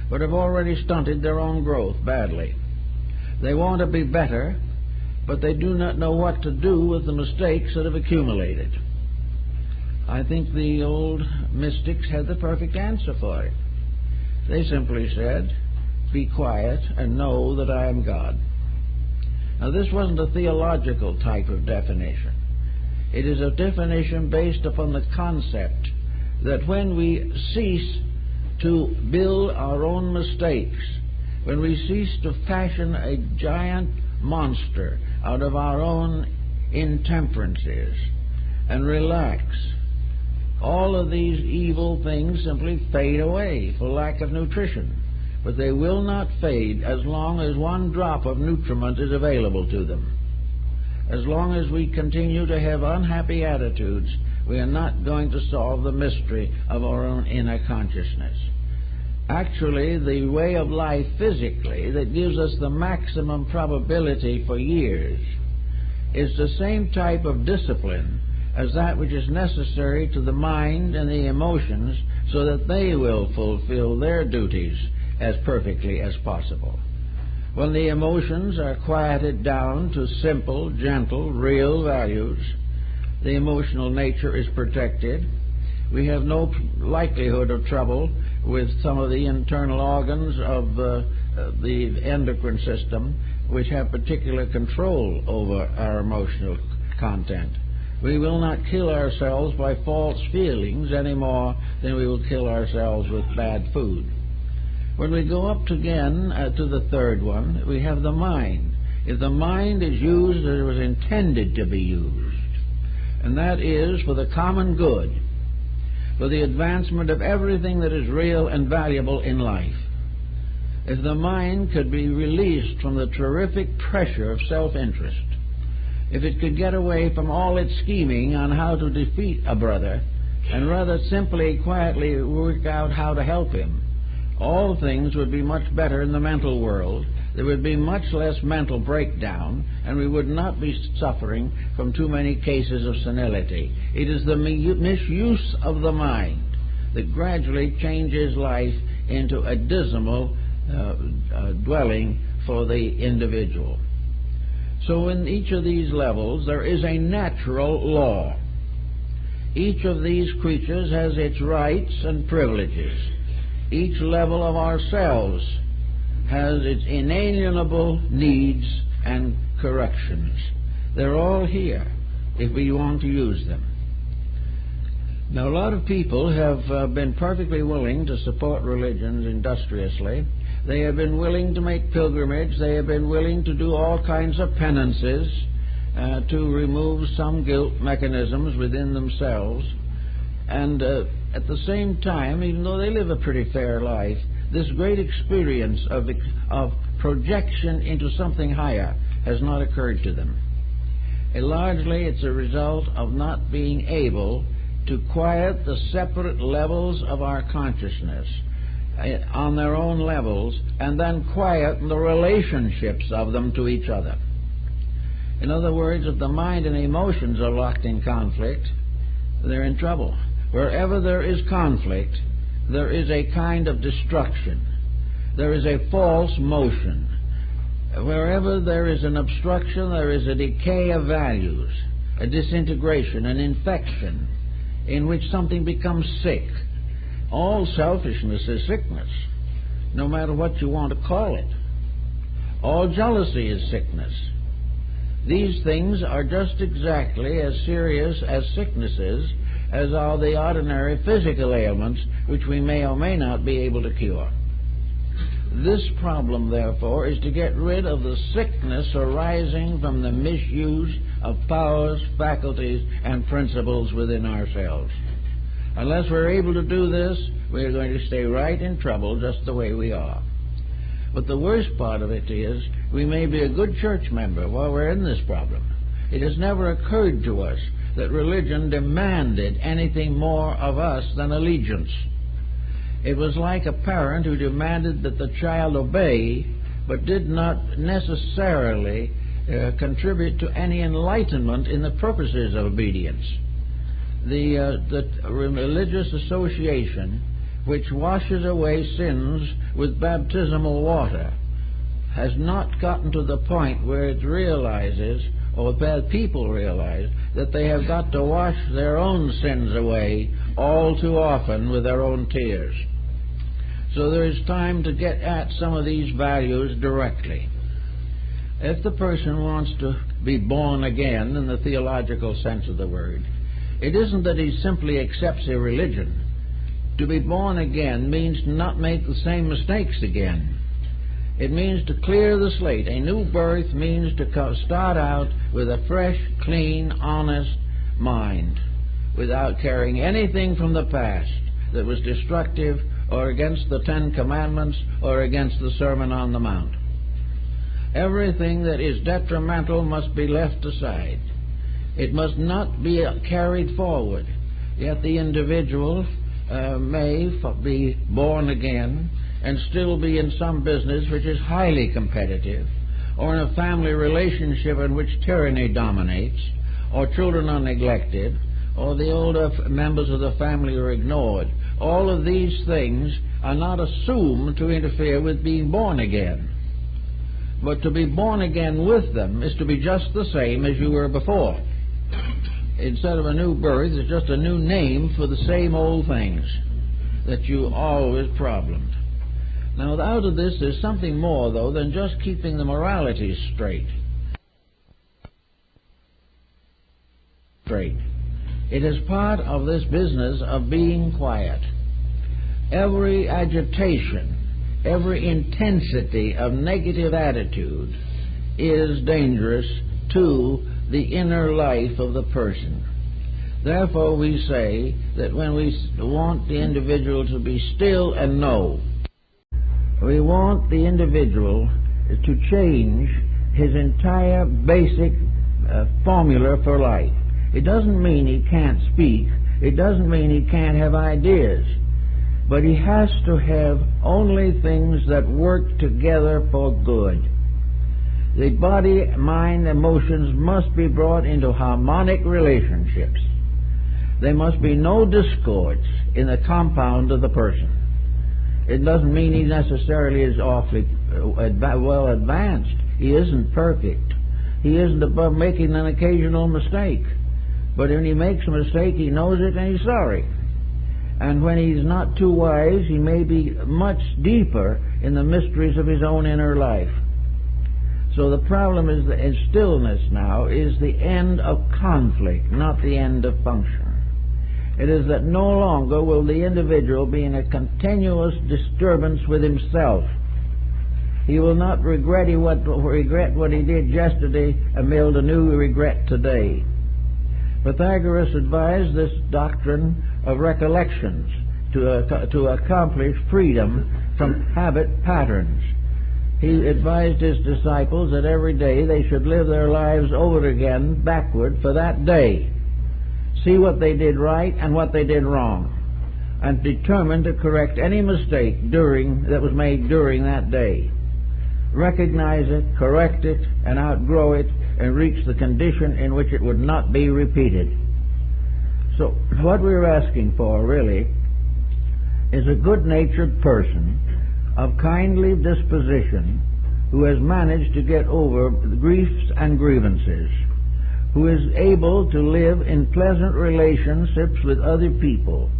[SPEAKER 1] but have already stunted their own growth badly. They want to be better, but they do not know what to do with the mistakes that have accumulated. I think the old mystics had the perfect answer for it. They simply said, "Be quiet and know that I am God." Now, this wasn't a theological type of definition. It is a definition based upon the concept that when we cease to build our own mistakes, when we cease to fashion a giant monster out of our own intemperances and relax, all of these evil things simply fade away for lack of nutrition. But they will not fade as long as one drop of nutriment is available to them. As long as we continue to have unhappy attitudes, we are not going to solve the mystery of our own inner consciousness. Actually, the way of life physically that gives us the maximum probability for years is the same type of discipline as that which is necessary to the mind and the emotions so that they will fulfill their duties as perfectly as possible. When the emotions are quieted down to simple, gentle, real values, the emotional nature is protected. We have no likelihood of trouble with some of the internal organs of the endocrine system, which have particular control over our emotional content. We will not kill ourselves by false feelings any more than we will kill ourselves with bad food. When we go up again to the third one, we have the mind. If the mind is used as it was intended to be used, and that is for the common good, for the advancement of everything that is real and valuable in life, if the mind could be released from the terrific pressure of self-interest, if it could get away from all its scheming on how to defeat a brother, and rather simply, quietly work out how to help him, all things would be much better in the mental world. There would be much less mental breakdown, and we would not be suffering from too many cases of senility. It is the misuse of the mind that gradually changes life into a dismal dwelling for the individual. So in each of these levels there is a natural law. Each of these creatures has its rights and privileges. Each level of ourselves has its inalienable needs and corrections. They're all here if we want to use them. Now, a lot of people have been perfectly willing to support religions industriously. They have been willing to make pilgrimage. They have been willing to do all kinds of penances to remove some guilt mechanisms within themselves. And at the same time, even though they live a pretty fair life, this great experience of projection into something higher has not occurred to them. Largely, it's a result of not being able to quiet the separate levels of our consciousness on their own levels, and then quiet the relationships of them to each other. In other words, if the mind and emotions are locked in conflict, they're in trouble. Wherever there is conflict, there is a kind of destruction. There is a false motion. Wherever there is an obstruction, there is a decay of values, a disintegration, an infection, in which something becomes sick. All selfishness is sickness, no matter what you want to call it. All jealousy is sickness. These things are just exactly as serious as sicknesses as are the ordinary physical ailments which we may or may not be able to cure. This problem, therefore, is to get rid of the sickness arising from the misuse of powers, faculties, and principles within ourselves. Unless we're able to do this, we're going to stay right in trouble just the way we are. But the worst part of it is, we may be a good church member while we're in this problem. It has never occurred to us that religion demanded anything more of us than allegiance. It was like a parent who demanded that the child obey, but did not necessarily contribute to any enlightenment in the purposes of obedience. The religious association which washes away sins with baptismal water has not gotten to the point where it realizes, or that people realize, that they have got to wash their own sins away all too often with their own tears. So there is time to get at some of these values directly. If the person wants to be born again in the theological sense of the word, it isn't that he simply accepts a religion. To be born again means to not make the same mistakes again. It means to clear the slate. A new birth means to start out with a fresh, clean, honest mind, without carrying anything from the past that was destructive or against the Ten Commandments or against the Sermon on the Mount. Everything that is detrimental must be left aside. It must not be carried forward. Yet the individual may be born again and still be in some business which is highly competitive, or in a family relationship in which tyranny dominates, or children are neglected, or the older members of the family are ignored. All of these things are not assumed to interfere with being born again. But to be born again with them is to be just the same as you were before. instead of a new birth, it's just a new name for the same old things that you always problemed. Now, out of this, there's something more, though, than just keeping the moralities straight. It is part of this business of being quiet. Every agitation, every intensity of negative attitude is dangerous to the inner life of the person. Therefore, we say that when we want the individual to be still and know, we want the individual to change his entire basic formula for life. It doesn't mean he can't speak. It doesn't mean he can't have ideas. But he has to have only things that work together for good. The body, mind, emotions must be brought into harmonic relationships. There must be no discords in the compound of the person. It doesn't mean he necessarily is awfully well advanced. He isn't perfect. He isn't above making an occasional mistake. But when he makes a mistake, he knows it and he's sorry. And when he's not too wise, he may be much deeper in the mysteries of his own inner life. So the problem is that stillness now is the end of conflict, not the end of function. It is that no longer will the individual be in a continuous disturbance with himself. He will not regret what he did yesterday and build a new regret today. Pythagoras advised this doctrine of recollections to accomplish freedom from habit patterns. He advised his disciples that every day they should live their lives over again backward for that day. See what they did right and what they did wrong, and determine to correct any mistake that was made during that day. Recognize it, correct it, and outgrow it, and reach the condition in which it would not be repeated. So what we're asking for, really, is a good-natured person of kindly disposition who has managed to get over griefs and grievances, who is able to live in pleasant relationships with other people,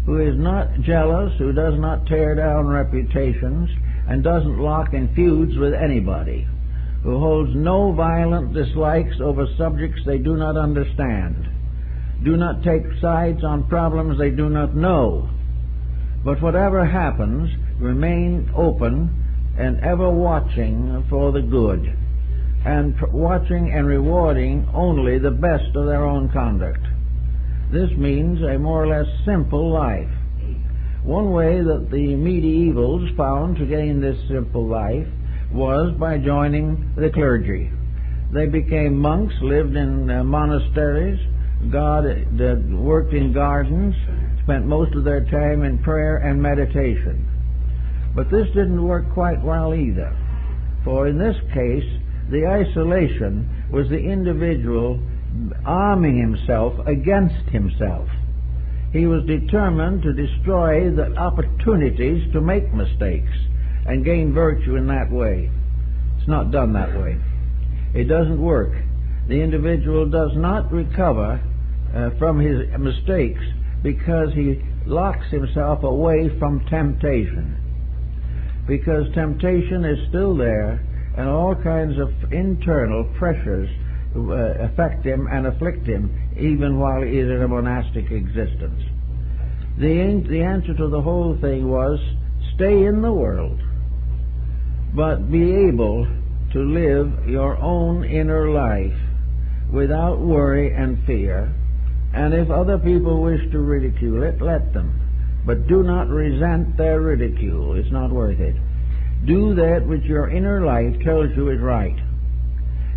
[SPEAKER 1] who is not jealous, who does not tear down reputations, and doesn't lock in feuds with anybody, who holds no violent dislikes over subjects they do not understand, do not take sides on problems they do not know, but whatever happens, remain open and ever watching for the good, and watching and rewarding only the best of their own conduct. This means a more or less simple life. One way that the medievals found to gain this simple life was by joining the clergy. They became monks, lived in monasteries, worked in gardens, spent most of their time in prayer and meditation. But this didn't work quite well either, for in this case, the isolation was the individual arming himself against himself. He was determined to destroy the opportunities to make mistakes and gain virtue in that way. It's not done that way. It doesn't work. The individual does not recover from his mistakes because he locks himself away from temptation. Because temptation is still there, and all kinds of internal pressures affect him and afflict him even while he is in a monastic existence. The answer to the whole thing was, stay in the world, but be able to live your own inner life without worry and fear, and if other people wish to ridicule it, let them. But do not resent their ridicule. It's not worth it. Do that which your inner life tells you is right.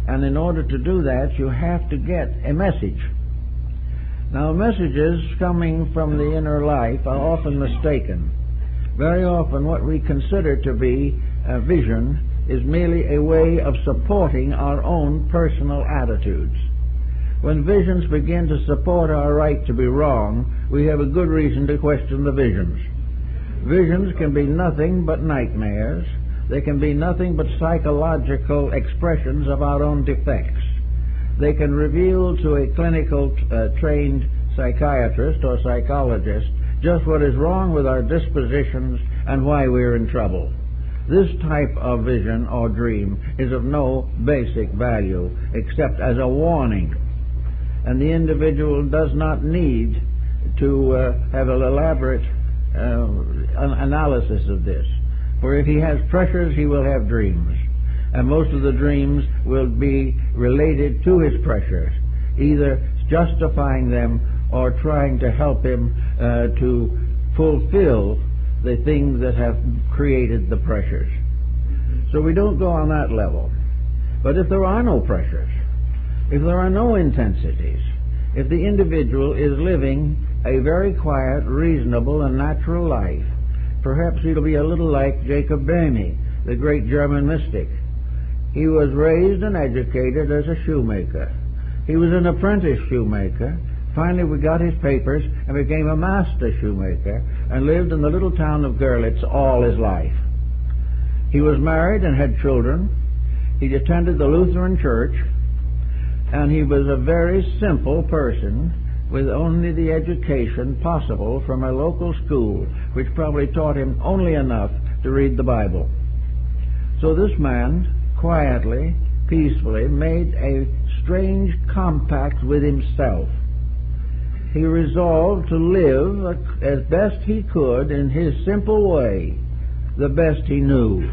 [SPEAKER 1] And in order to do that, you have to get a message. Now, messages coming from the inner life are often mistaken. Very often what we consider to be a vision is merely a way of supporting our own personal attitudes. When visions begin to support our right to be wrong, we have a good reason to question the visions. Visions can be nothing but nightmares. They can be nothing but psychological expressions of our own defects. they can reveal to a clinical trained psychiatrist or psychologist just what is wrong with our dispositions and why we're in trouble. This type of vision or dream is of no basic value except as a warning, and the individual does not need to have an elaborate analysis of this. For if he has pressures, he will have dreams, and most of the dreams will be related to his pressures, either justifying them or trying to help him to fulfill the things that have created the pressures. So we don't go on that level. But if there are no pressures, if there are no intensities, if the individual is living a very quiet, reasonable, and natural life, perhaps he'll be a little like Jacob Boehme, the great German mystic. He was raised and educated as a shoemaker. He was an apprentice shoemaker. Finally, we got his papers and became a master shoemaker and lived in the little town of Görlitz all his life. He was married and had children. He attended the Lutheran Church, and he was a very simple person with only the education possible from a local school, which probably taught him only enough to read the Bible. So this man quietly, peacefully made a strange compact with himself. He resolved to live as best he could in his simple way, the best he knew.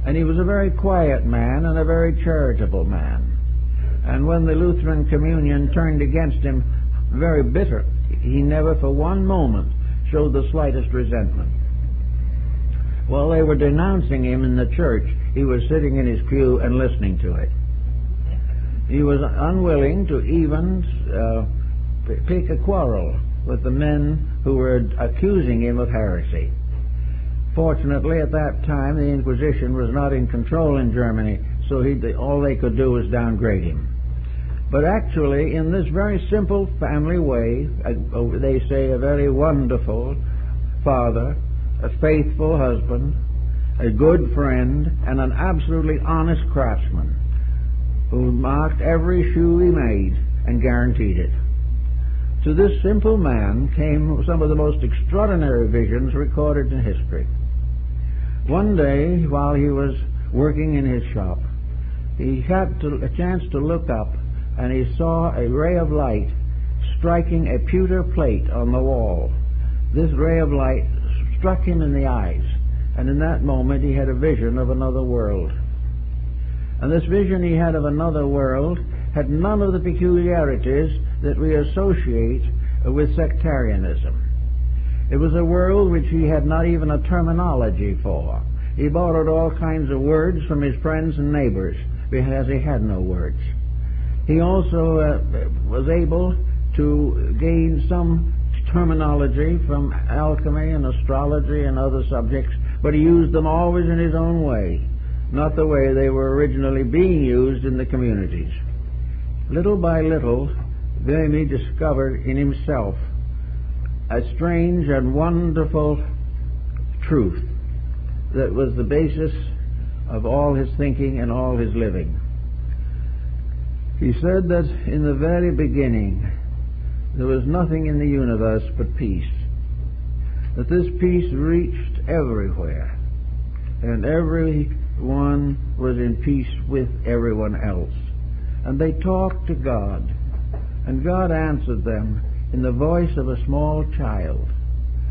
[SPEAKER 1] And he was a very quiet man and a very charitable man. And when the Lutheran Communion turned against him, very bitter, he never for one moment showed the slightest resentment. While they were denouncing him in the church, he was sitting in his pew and listening to it. He was unwilling to even pick a quarrel with the men who were accusing him of heresy. Fortunately, at that time, the Inquisition was not in control in Germany, so all they could do was downgrade him. But actually, in this very simple family way, they say a very wonderful father, a faithful husband, a good friend, and an absolutely honest craftsman who marked every shoe he made and guaranteed it. To this simple man came some of the most extraordinary visions recorded in history. One day, while he was working in his shop, he had a chance to look up, and he saw a ray of light striking a pewter plate on the wall. This ray of light struck him in the eyes, and in that moment he had a vision of another world. And this vision he had of another world had none of the peculiarities that we associate with sectarianism. It was a world which he had not even a terminology for. He borrowed all kinds of words from his friends and neighbors because he had no words. He also was able to gain some terminology from alchemy and astrology and other subjects, but he used them always in his own way, not the way they were originally being used in the communities. Little by little, Boehme discovered in himself a strange and wonderful truth that was the basis of all his thinking and all his living. He said that in the very beginning there was nothing in the universe but peace, that this peace reached everywhere, and everyone was in peace with everyone else. And they talked to God, and God answered them in the voice of a small child,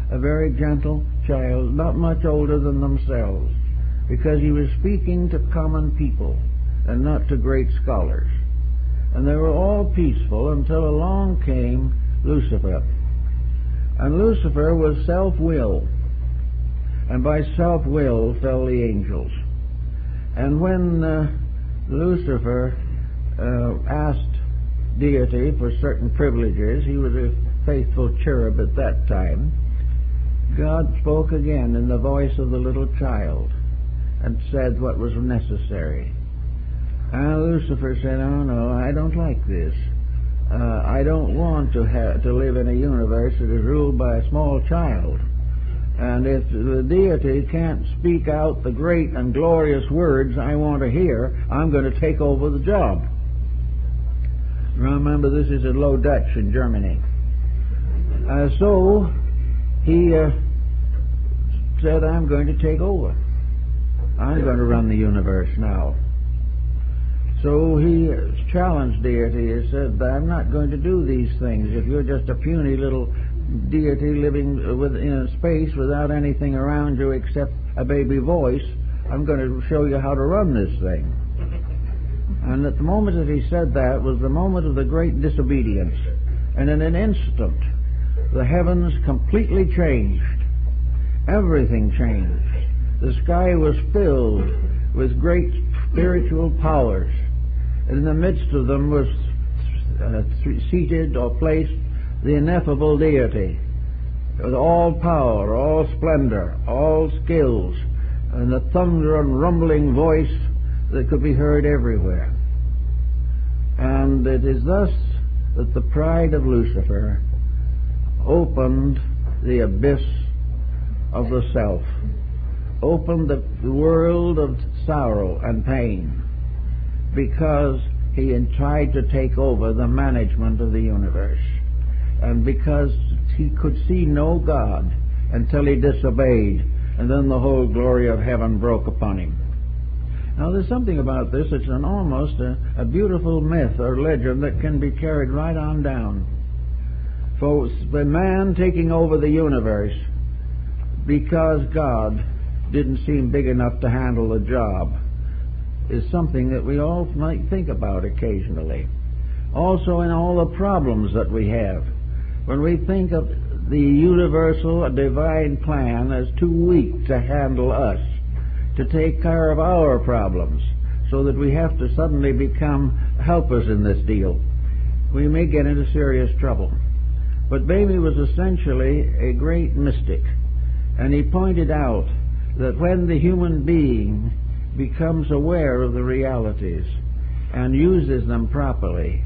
[SPEAKER 1] a very gentle child, not much older than themselves, because he was speaking to common people and not to great scholars. And they were all peaceful until along came Lucifer. And Lucifer was self-will, and by self-will fell the angels. And when Lucifer asked deity for certain privileges, he was a faithful cherub at that time, God spoke again in the voice of the little child and said what was necessary. And Lucifer said, "Oh no, I don't like this. I don't want to live in a universe that is ruled by a small child. And if the deity can't speak out the great and glorious words I want to hear, I'm going to take over the job." Remember, this is in Low Dutch in Germany. So he said, I'm going to take over. I'm going to run the universe now. So he challenged deity. He said, I'm not going to do these things. If you're just a puny little deity living in space without anything around you except a baby voice, I'm going to show you how to run this thing. And at the moment that he said that was the moment of the great disobedience. And in an instant, the heavens completely changed. Everything changed. The sky was filled with great spiritual powers. In the midst of them was seated or placed the ineffable deity, with all power, all splendor, all skills, and the thunder and rumbling voice that could be heard everywhere. And it is thus that the pride of Lucifer opened the abyss of the self, opened the world of sorrow and pain, because he had tried to take over the management of the universe, and because he could see no God until he disobeyed, and then the whole glory of heaven broke upon him. Now there's something about this. It's almost a beautiful myth or legend that can be carried right on down. For the man taking over the universe because God didn't seem big enough to handle the job is something that we all might think about occasionally. Also in all the problems that we have. When we think of the universal divine plan as too weak to handle us, to take care of our problems, so that we have to suddenly become helpers in this deal, we may get into serious trouble. But Bamey was essentially a great mystic, and he pointed out that when the human being becomes aware of the realities and uses them properly,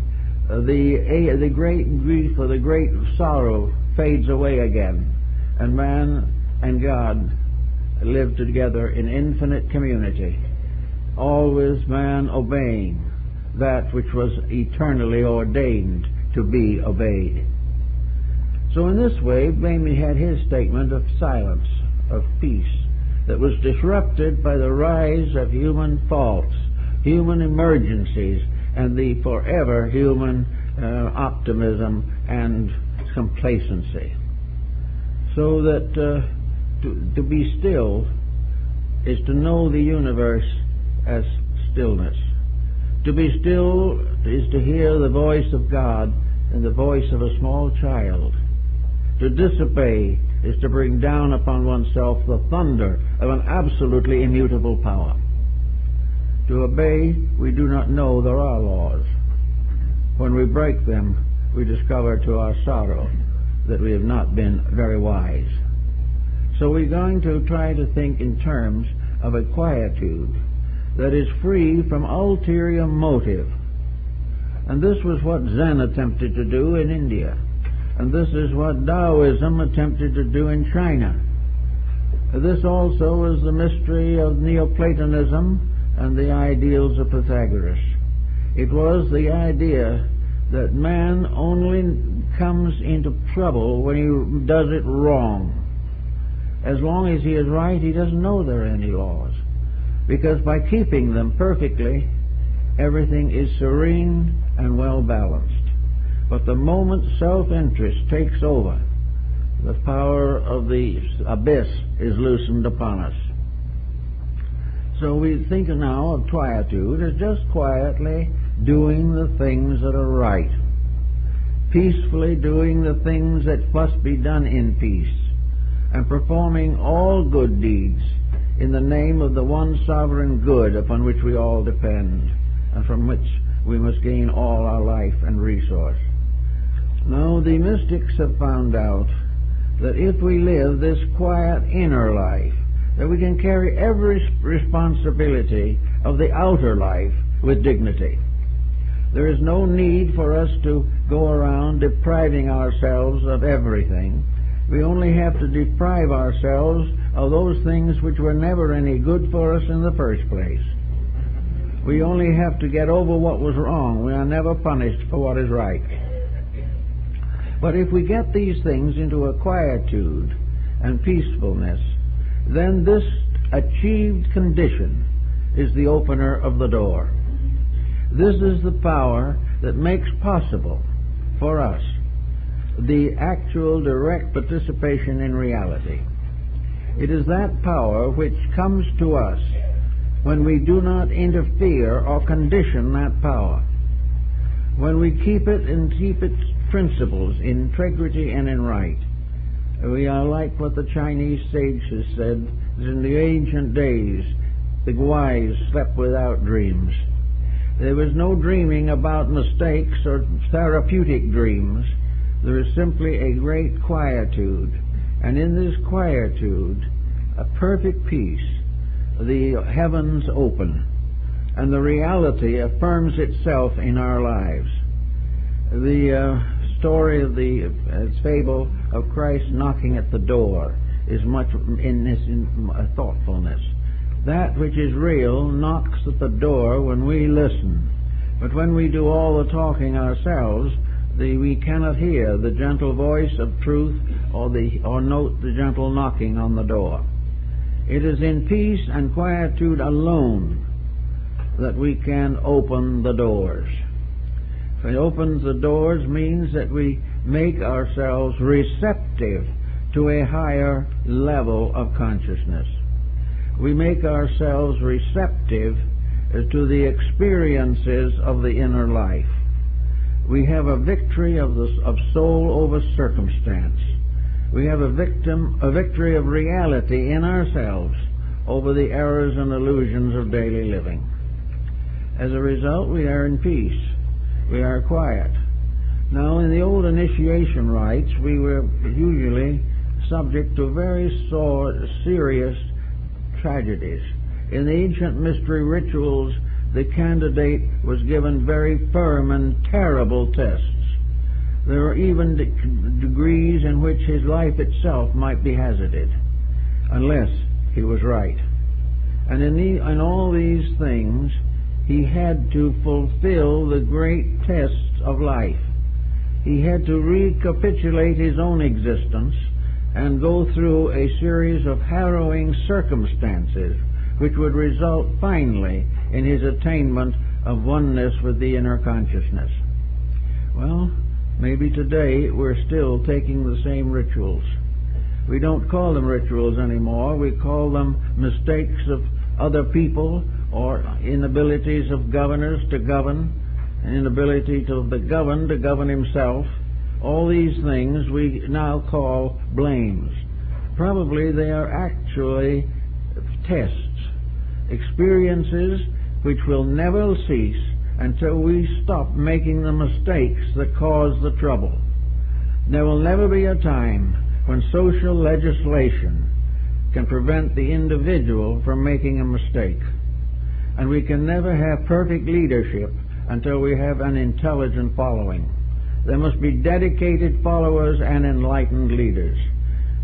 [SPEAKER 1] the great grief or the great sorrow fades away again, and man and God live together in infinite community, always man obeying that which was eternally ordained to be obeyed. So in this way, Bamey had his statement of silence, of peace, that was disrupted by the rise of human faults, human emergencies, and the forever human optimism and complacency. So that to be still is to know the universe as stillness. To be still is to hear the voice of God and the voice of a small child. To disobey is to bring down upon oneself the thunder of an absolutely immutable power. To obey, we do not know there are laws. When we break them, we discover to our sorrow that we have not been very wise. So we're going to try to think in terms of a quietude that is free from ulterior motive. And this was what Zen attempted to do in India. And this is what Taoism attempted to do in China. This also is the mystery of Neoplatonism and the ideals of Pythagoras. It was the idea that man only comes into trouble when he does it wrong. As long as he is right, he doesn't know there are any laws, because by keeping them perfectly, everything is serene and well balanced. But the moment self-interest takes over, the power of the abyss is loosened upon us. So we think now of quietude as just quietly doing the things that are right, peacefully doing the things that must be done in peace, and performing all good deeds in the name of the one sovereign good upon which we all depend, and from which we must gain all our life and resource. Now, the mystics have found out that if we live this quiet inner life, that we can carry every responsibility of the outer life with dignity. There is no need for us to go around depriving ourselves of everything. We only have to deprive ourselves of those things which were never any good for us in the first place. We only have to get over what was wrong. We are never punished for what is right. But if we get these things into a quietude and peacefulness, then this achieved condition is the opener of the door. This is the power that makes possible for us the actual direct participation in reality. It is that power which comes to us when we do not interfere or condition that power. When we keep it and keep its principles in integrity and in right. We are like what the Chinese sages said, that in the ancient days the wise slept without dreams. There was no dreaming about mistakes or therapeutic dreams. There is simply a great quietude. And in this quietude, a perfect peace, the heavens open, and the reality affirms itself in our lives. The story of the fable of Christ knocking at the door is much in this thoughtfulness. That which is real knocks at the door when we listen. But when we do all the talking ourselves, we cannot hear the gentle voice of truth or note the gentle knocking on the door. It is in peace and quietude alone that we can open the doors. It opens the doors means that we make ourselves receptive to a higher level of consciousness. We make ourselves receptive to the experiences of the inner life. We have a victory of soul over circumstance. We have a victory of reality in ourselves over the errors and illusions of daily living. As a result, we are in peace. We are quiet. Now, in the old initiation rites, we were usually subject to very serious tragedies. In the ancient mystery rituals, the candidate was given very firm and terrible tests. There were even degrees in which his life itself might be hazarded, unless he was right. And in all these things, he had to fulfill the great tests of life. He had to recapitulate his own existence and go through a series of harrowing circumstances which would result finally in his attainment of oneness with the inner consciousness. Well, maybe today we're still taking the same rituals. We don't call them rituals anymore. We call them mistakes of other people or inabilities of governors to govern, an inability of the governed to govern himself. All these things we now call blames. Probably they are actually tests, experiences which will never cease until we stop making the mistakes that cause the trouble. There will never be a time when social legislation can prevent the individual from making a mistake. And we can never have perfect leadership until we have an intelligent following. There must be dedicated followers and enlightened leaders.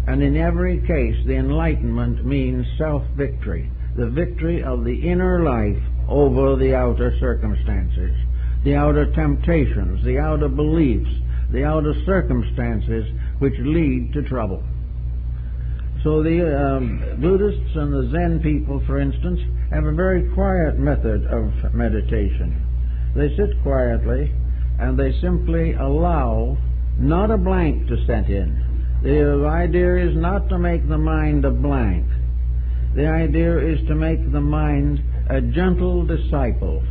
[SPEAKER 1] And in every case, the enlightenment means self-victory, the victory of the inner life over the outer circumstances, the outer temptations, the outer beliefs, the outer circumstances which lead to trouble. So the Buddhists and the Zen people, for instance, have a very quiet method of meditation. They sit quietly and they simply allow not a blank to set in. The idea is not to make the mind a blank. The idea is to make the mind a gentle disciple,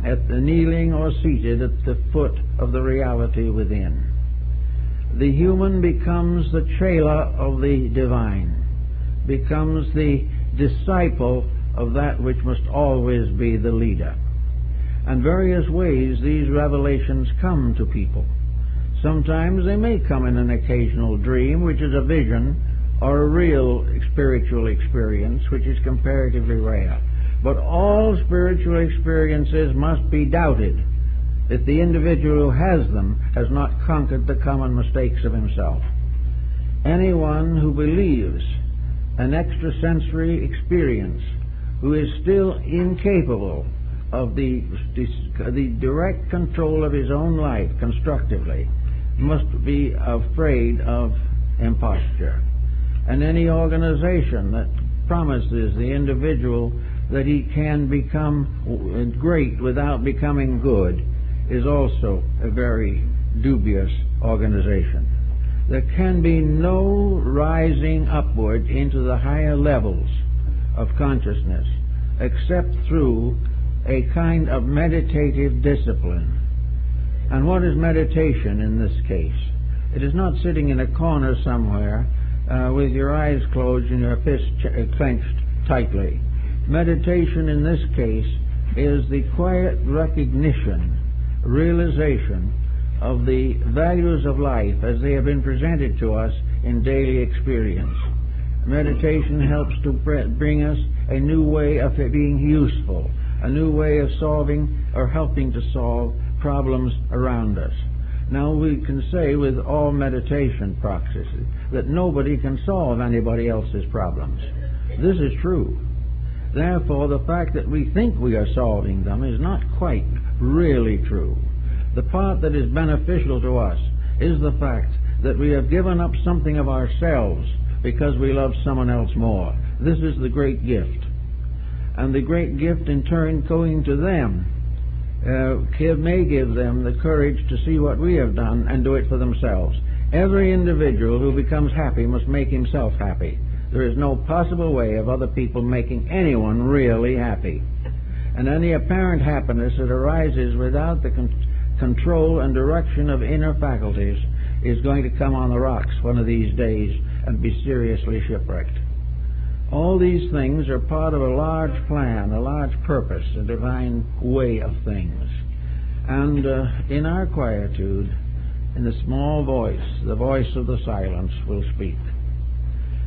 [SPEAKER 1] at the kneeling or seated at the foot of the reality within. The human becomes the chela of the divine, becomes the disciple of that which must always be the leader. And various ways these revelations come to people. Sometimes they may come in an occasional dream, which is a vision, or a real spiritual experience, which is comparatively rare. But all spiritual experiences must be doubted if the individual who has them has not conquered the common mistakes of himself. Anyone who believes an extrasensory experience, who is still incapable of the direct control of his own life constructively must be afraid of imposture. And any organization that promises the individual that he can become great without becoming good is also a very dubious organization. There can be no rising upward into the higher levels of consciousness except through a kind of meditative discipline. And what is meditation in this case? It is not sitting in a corner somewhere with your eyes closed and your fists clenched tightly. Meditation in this case is the quiet recognition, realization of the values of life as they have been presented to us in daily experience. Meditation helps to bring us a new way of being useful, a new way of solving or helping to solve problems around us. Now we can say with all meditation practices that nobody can solve anybody else's problems. This is true. Therefore, the fact that we think we are solving them is not quite really true. The part that is beneficial to us is the fact that we have given up something of ourselves because we love someone else more. This is the great gift. And the great gift in turn going to them may give them the courage to see what we have done and do it for themselves. Every individual who becomes happy must make himself happy. There is no possible way of other people making anyone really happy. And any apparent happiness that arises without the control and direction of inner faculties is going to come on the rocks one of these days and be seriously shipwrecked. All these things are part of a large plan, a large purpose, a divine way of things. And in our quietude, in the small voice, the voice of the silence will speak.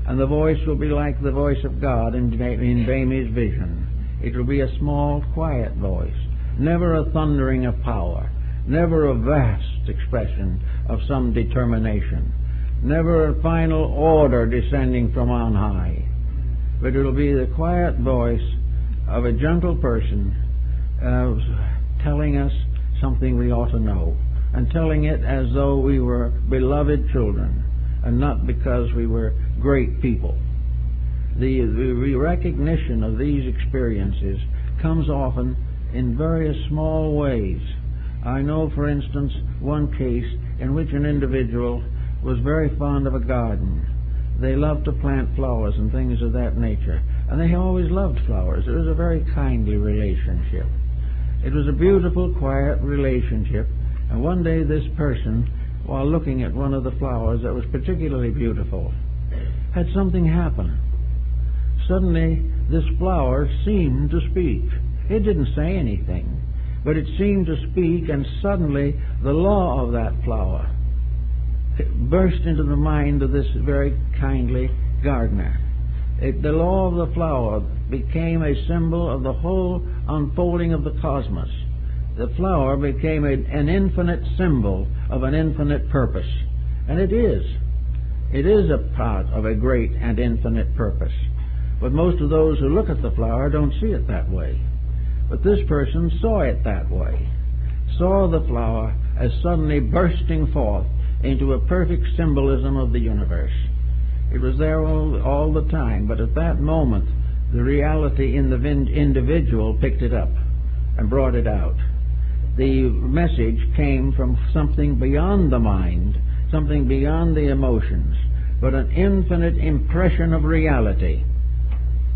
[SPEAKER 1] And the voice will be like the voice of God in Bamy's vision. It will be a small, quiet voice, never a thundering of power, never a vast expression of some determination, never a final order descending from on high. But it will be the quiet voice of a gentle person telling us something we ought to know, and telling it as though we were beloved children, and not because we were great people. The recognition of these experiences comes often in various small ways. I know, for instance, one case in which an individual was very fond of a garden. They loved to plant flowers and things of that nature, and they always loved flowers. It was a very kindly relationship. It was a beautiful, quiet relationship, and one day this person, while looking at one of the flowers that was particularly beautiful, had something happen. Suddenly, this flower seemed to speak. It didn't say anything, but it seemed to speak, and suddenly the law of that flower burst into the mind of this very kindly gardener. The law of the flower became a symbol of the whole unfolding of the cosmos. The flower became an infinite symbol of an infinite purpose. And it is. It is a part of a great and infinite purpose. But most of those who look at the flower don't see it that way. But this person saw it that way. Saw the flower as suddenly bursting forth into a perfect symbolism of the universe. It was there all the time, but at that moment the reality in the individual picked it up and brought it out. The message came from something beyond the mind, something beyond the emotions, but an infinite impression of reality,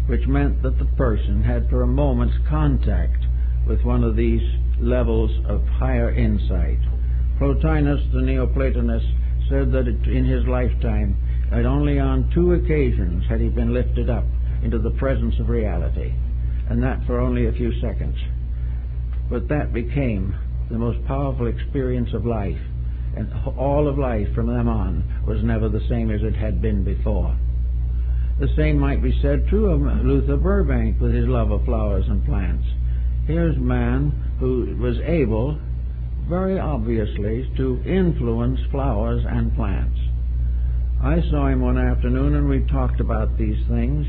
[SPEAKER 1] which meant that the person had for a moment's contact with one of these levels of higher insight. Plotinus, the Neoplatonist, said that in his lifetime, that only on 2 occasions had he been lifted up into the presence of reality, and that for only a few seconds. But that became the most powerful experience of life, and all of life from then on was never the same as it had been before. The same might be said true of Luther Burbank with his love of flowers and plants. Here's a man who was able, very obviously, to influence flowers and plants. I saw him one afternoon and we talked about these things,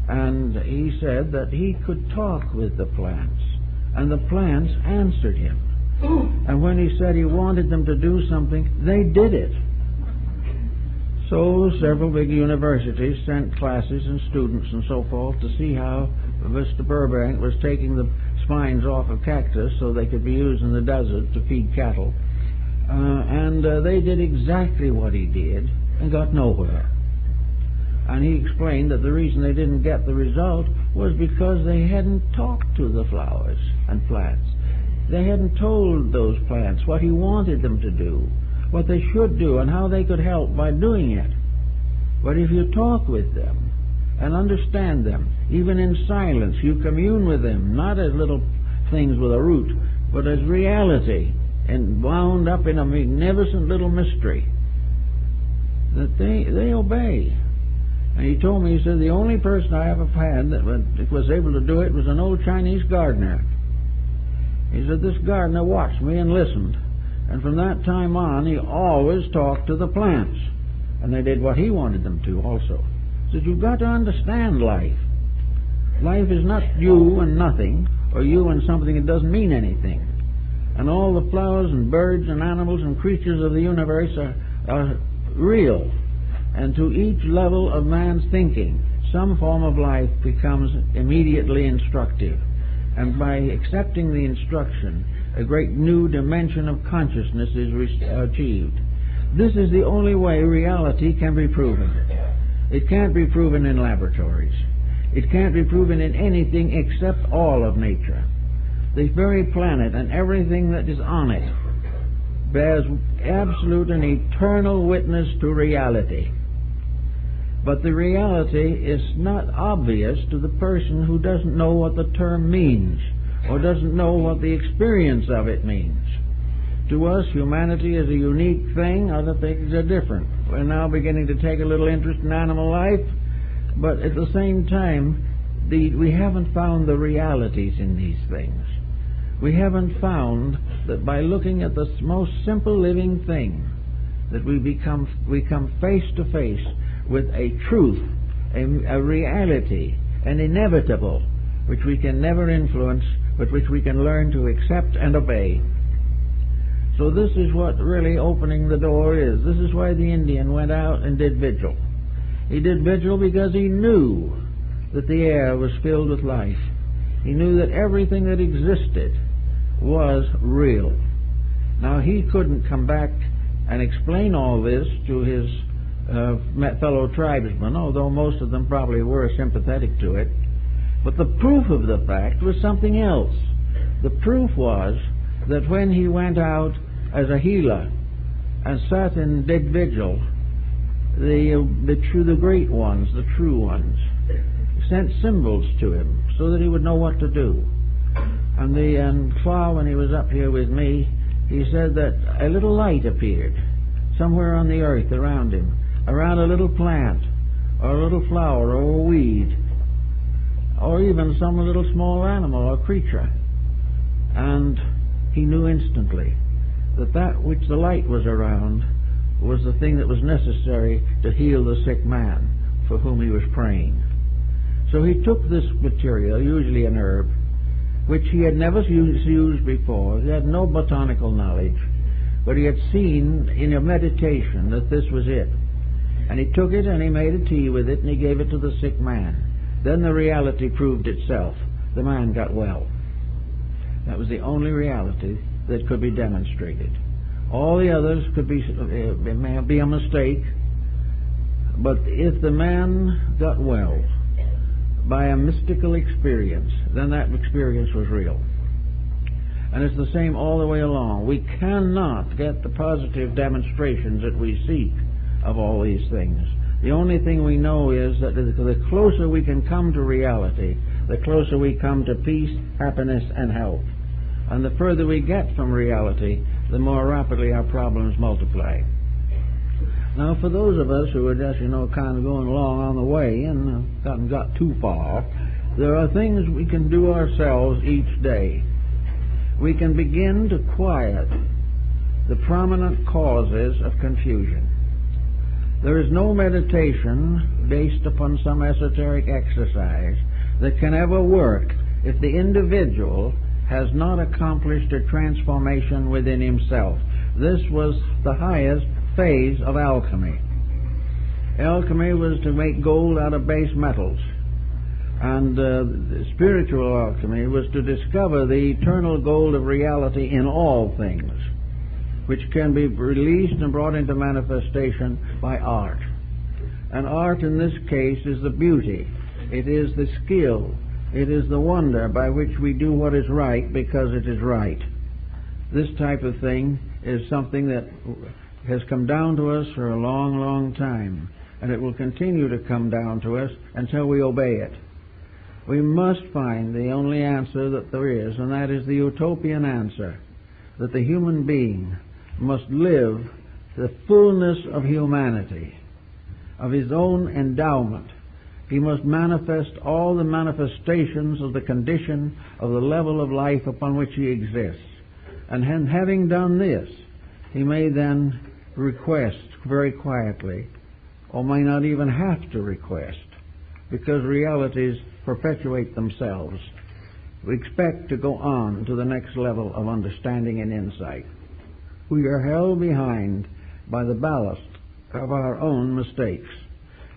[SPEAKER 1] and he said that he could talk with the plants. and the plants answered him. And when he said he wanted them to do something, they did it. So several big universities sent classes and students and so forth to see how Mr. Burbank was taking the spines off of cactus so they could be used in the desert to feed cattle. And they did exactly what he did and got nowhere. And he explained that the reason they didn't get the result was because they hadn't talked to the flowers and plants. They hadn't told those plants what he wanted them to do, what they should do, and how they could help by doing it. But if you talk with them and understand them, even in silence, you commune with them, not as little things with a root, but as reality, and wound up in a magnificent little mystery, that they obey. And he told me, he said, the only person I ever had that was able to do it was an old Chinese gardener. He said, this gardener watched me and listened. And from that time on, he always talked to the plants. And they did what he wanted them to also. He said, you've got to understand life. Life is not you and nothing, or you and something that doesn't mean anything. And all the flowers and birds and animals and creatures of the universe are real. And to each level of man's thinking, some form of life becomes immediately instructive. And by accepting the instruction, a great new dimension of consciousness is achieved. This is the only way reality can be proven. It can't be proven in laboratories. It can't be proven in anything except all of nature. This very planet and everything that is on it bears absolute and eternal witness to reality. But the reality is not obvious to the person who doesn't know what the term means, or doesn't know what the experience of it means. To us, humanity is a unique thing. Other things are different. We're now beginning to take a little interest in animal life, but at the same time, we haven't found the realities in these things. We haven't found that by looking at the most simple living thing, that we come face to face with a truth, a reality, an inevitable, which we can never influence, but which we can learn to accept and obey. So this is what really opening the door is. This is why the Indian went out and did vigil. He did vigil because he knew that the air was filled with life. He knew that everything that existed was real. Now, he couldn't come back and explain all this to his fellow tribesmen, although most of them probably were sympathetic to it. But the proof of the fact was something else. The proof was that when he went out as a healer and sat and did vigil, the great ones, the true ones, sent symbols to him so that he would know what to do. And far when he was up here with me, he said that a little light appeared somewhere on the earth around him, around a little plant, or a little flower, or a weed, or even some little small animal or creature. And he knew instantly that that which the light was around was the thing that was necessary to heal the sick man for whom he was praying. So he took this material, usually an herb, which he had never used before. He had no botanical knowledge, but he had seen in a meditation that this was it. And he took it and he made a tea with it and he gave it to the sick man. Then the reality proved itself. The man got well. That was the only reality that could be demonstrated. All the others could be a mistake, but if the man got well by a mystical experience, then that experience was real. And it's the same all the way along. We cannot get the positive demonstrations that we seek of all these things. The only thing we know is that the closer we can come to reality, the closer we come to peace, happiness, and health. And the further we get from reality, the more rapidly our problems multiply. Now, for those of us who are just, kind of going along on the way and haven't got too far, there are things we can do ourselves each day. We can begin to quiet the prominent causes of confusion. There is no meditation based upon some esoteric exercise that can ever work if the individual has not accomplished a transformation within himself. This was the highest phase of alchemy. Alchemy was to make gold out of base metals. And spiritual alchemy was to discover the eternal gold of reality in all things, which can be released and brought into manifestation by art. And art in this case is the beauty. It is the skill. It is the wonder by which we do what is right because it is right. This type of thing is something that has come down to us for a long, long time, and it will continue to come down to us until we obey it. We must find the only answer that there is, and that is the utopian answer, that the human being must live the fullness of humanity, of his own endowment. He must manifest all the manifestations of the condition of the level of life upon which he exists. And having done this, he may then request very quietly, or may not even have to request, because realities perpetuate themselves. We expect to go on to the next level of understanding and insight. We are held behind by the ballast of our own mistakes.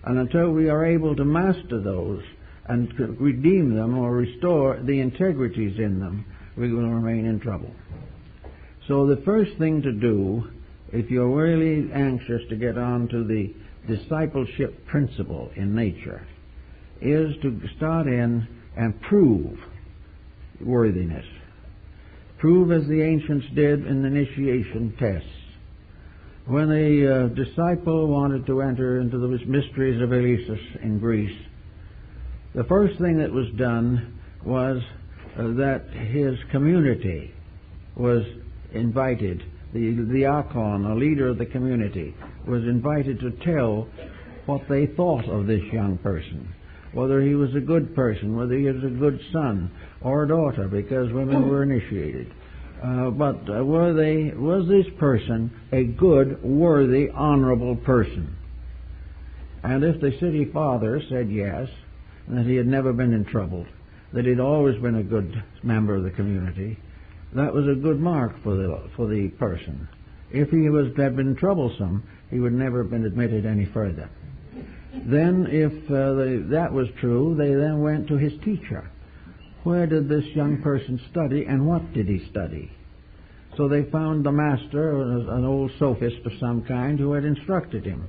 [SPEAKER 1] And until we are able to master those and redeem them or restore the integrities in them, we will remain in trouble. So the first thing to do, if you're really anxious to get on to the discipleship principle in nature, is to start in and prove worthiness. Prove as the ancients did in the initiation tests. When a disciple wanted to enter into the mysteries of Eleusis in Greece, the first thing that was done was that his community was invited. The diakon, a leader of the community, was invited to tell what they thought of this young person, whether he was a good person, whether he was a good son or daughter, because women were initiated. Was this person a good, worthy, honorable person? And if the city father said yes, that he had never been in trouble, that he'd always been a good member of the community, that was a good mark for the person. If he had been troublesome, he would never have been admitted any further. Then, if that was true, they then went to his teacher. Where did this young person study, and what did he study? So they found the master, an old sophist of some kind, who had instructed him.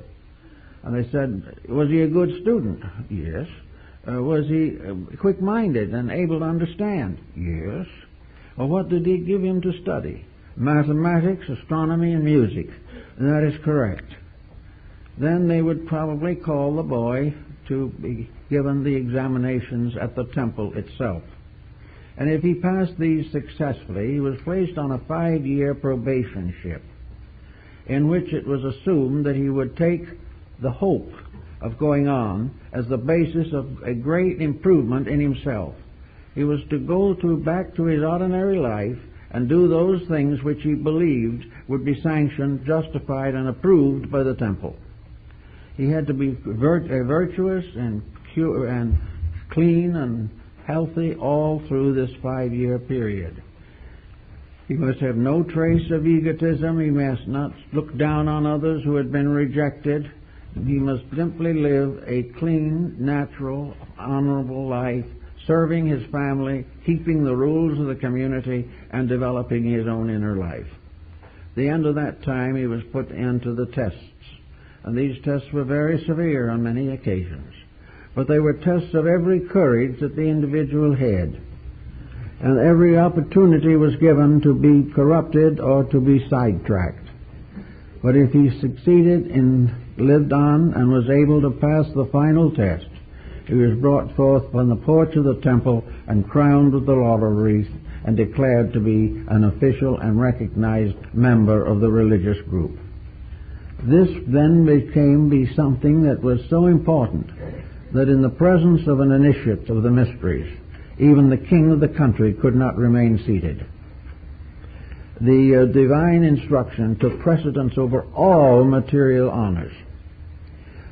[SPEAKER 1] And they said, was he a good student? Yes. Was he quick-minded and able to understand? Yes. Well, what did he give him to study? Mathematics, astronomy, and music. That is correct. Then they would probably call the boy to be given the examinations at the temple itself. And if he passed these successfully, he was placed on a 5-year probationship, in which it was assumed that he would take the hope of going on as the basis of a great improvement in himself. He was to go back to his ordinary life and do those things which he believed would be sanctioned, justified, and approved by the temple. He had to be virtuous and pure and clean and healthy all through this 5-year period. He must have no trace of egotism. He must not look down on others who had been rejected. He must simply live a clean, natural, honorable life, serving his family, keeping the rules of the community, and developing his own inner life. At the end of that time, he was put into the tests. And these tests were very severe on many occasions. But they were tests of every courage that the individual had. And every opportunity was given to be corrupted or to be sidetracked. But if he succeeded and lived on and was able to pass the final test, he was brought forth from the porch of the temple and crowned with the laurel wreath and declared to be an official and recognized member of the religious group. This then became something that was so important that in the presence of an initiate of the mysteries, even the king of the country could not remain seated. The divine instruction took precedence over all material honors.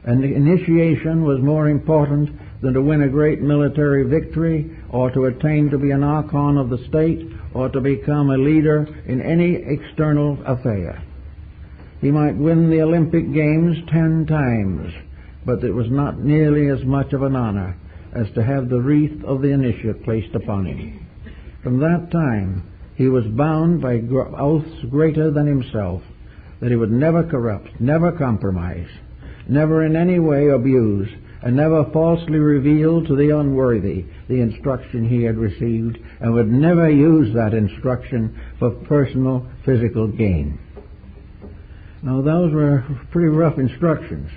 [SPEAKER 1] And the initiation was more important than to win a great military victory or to attain to be an archon of the state or to become a leader in any external affair. He might win the Olympic Games 10 times, but it was not nearly as much of an honor as to have the wreath of the initiate placed upon him. From that time, he was bound by oaths greater than himself that he would never corrupt, never compromise, never in any way abuse, and never falsely reveal to the unworthy the instruction he had received, and would never use that instruction for personal physical gain. Now, those were pretty rough instructions,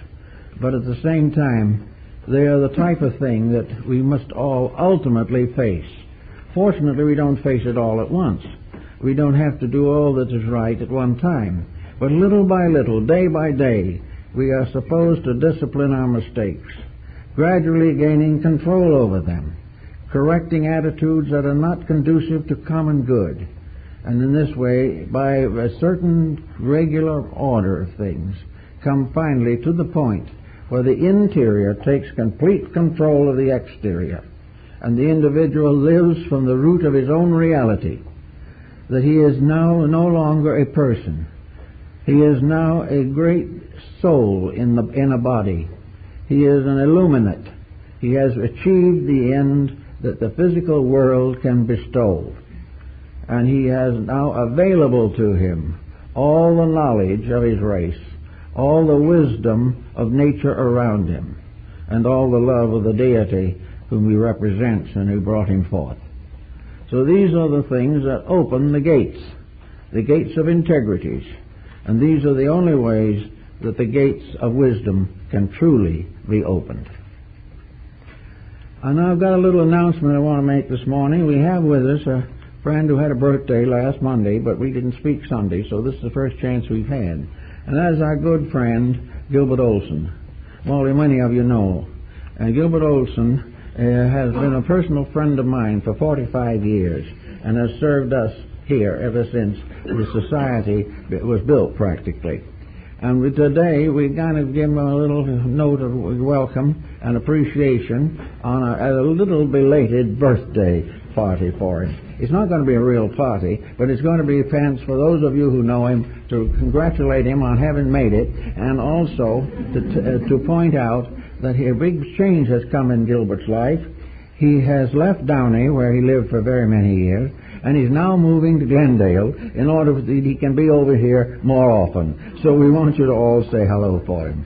[SPEAKER 1] but at the same time, they are the type of thing that we must all ultimately face. Fortunately, we don't face it all at once. We don't have to do all that is right at one time. But little by little, day by day, we are supposed to discipline our mistakes, gradually gaining control over them, correcting attitudes that are not conducive to common good. And in this way, by a certain regular order of things, come finally to the point where the interior takes complete control of the exterior, and the individual lives from the root of his own reality, that he is now no longer a person. He is now a great soul in a body. He is an illuminate. He has achieved the end that the physical world can bestow. And he has now available to him all the knowledge of his race, all the wisdom of nature around him, and all the love of the deity whom he represents and who brought him forth. So these are the things that open the gates of integrities, and these are the only ways that the gates of wisdom can truly be opened. And I've got a little announcement I want to make this morning. We have with us a friend who had a birthday last Monday, but we didn't speak Sunday, so this is the first chance we've had. And that is our good friend, Gilbert Olson. Well, many of you know. And Gilbert Olson has been a personal friend of mine for 45 years and has served us here ever since the society was built, practically. And today we kind of give him a little note of welcome and appreciation on a little belated birthday party for him. It's not going to be a real party, but it's going to be a chance for those of you who know him to congratulate him on having made it, and also to point out that a big change has come in Gilbert's life. He has left Downey, where he lived for very many years, and he's now moving to Glendale in order that he can be over here more often. So we want you to all say hello for him.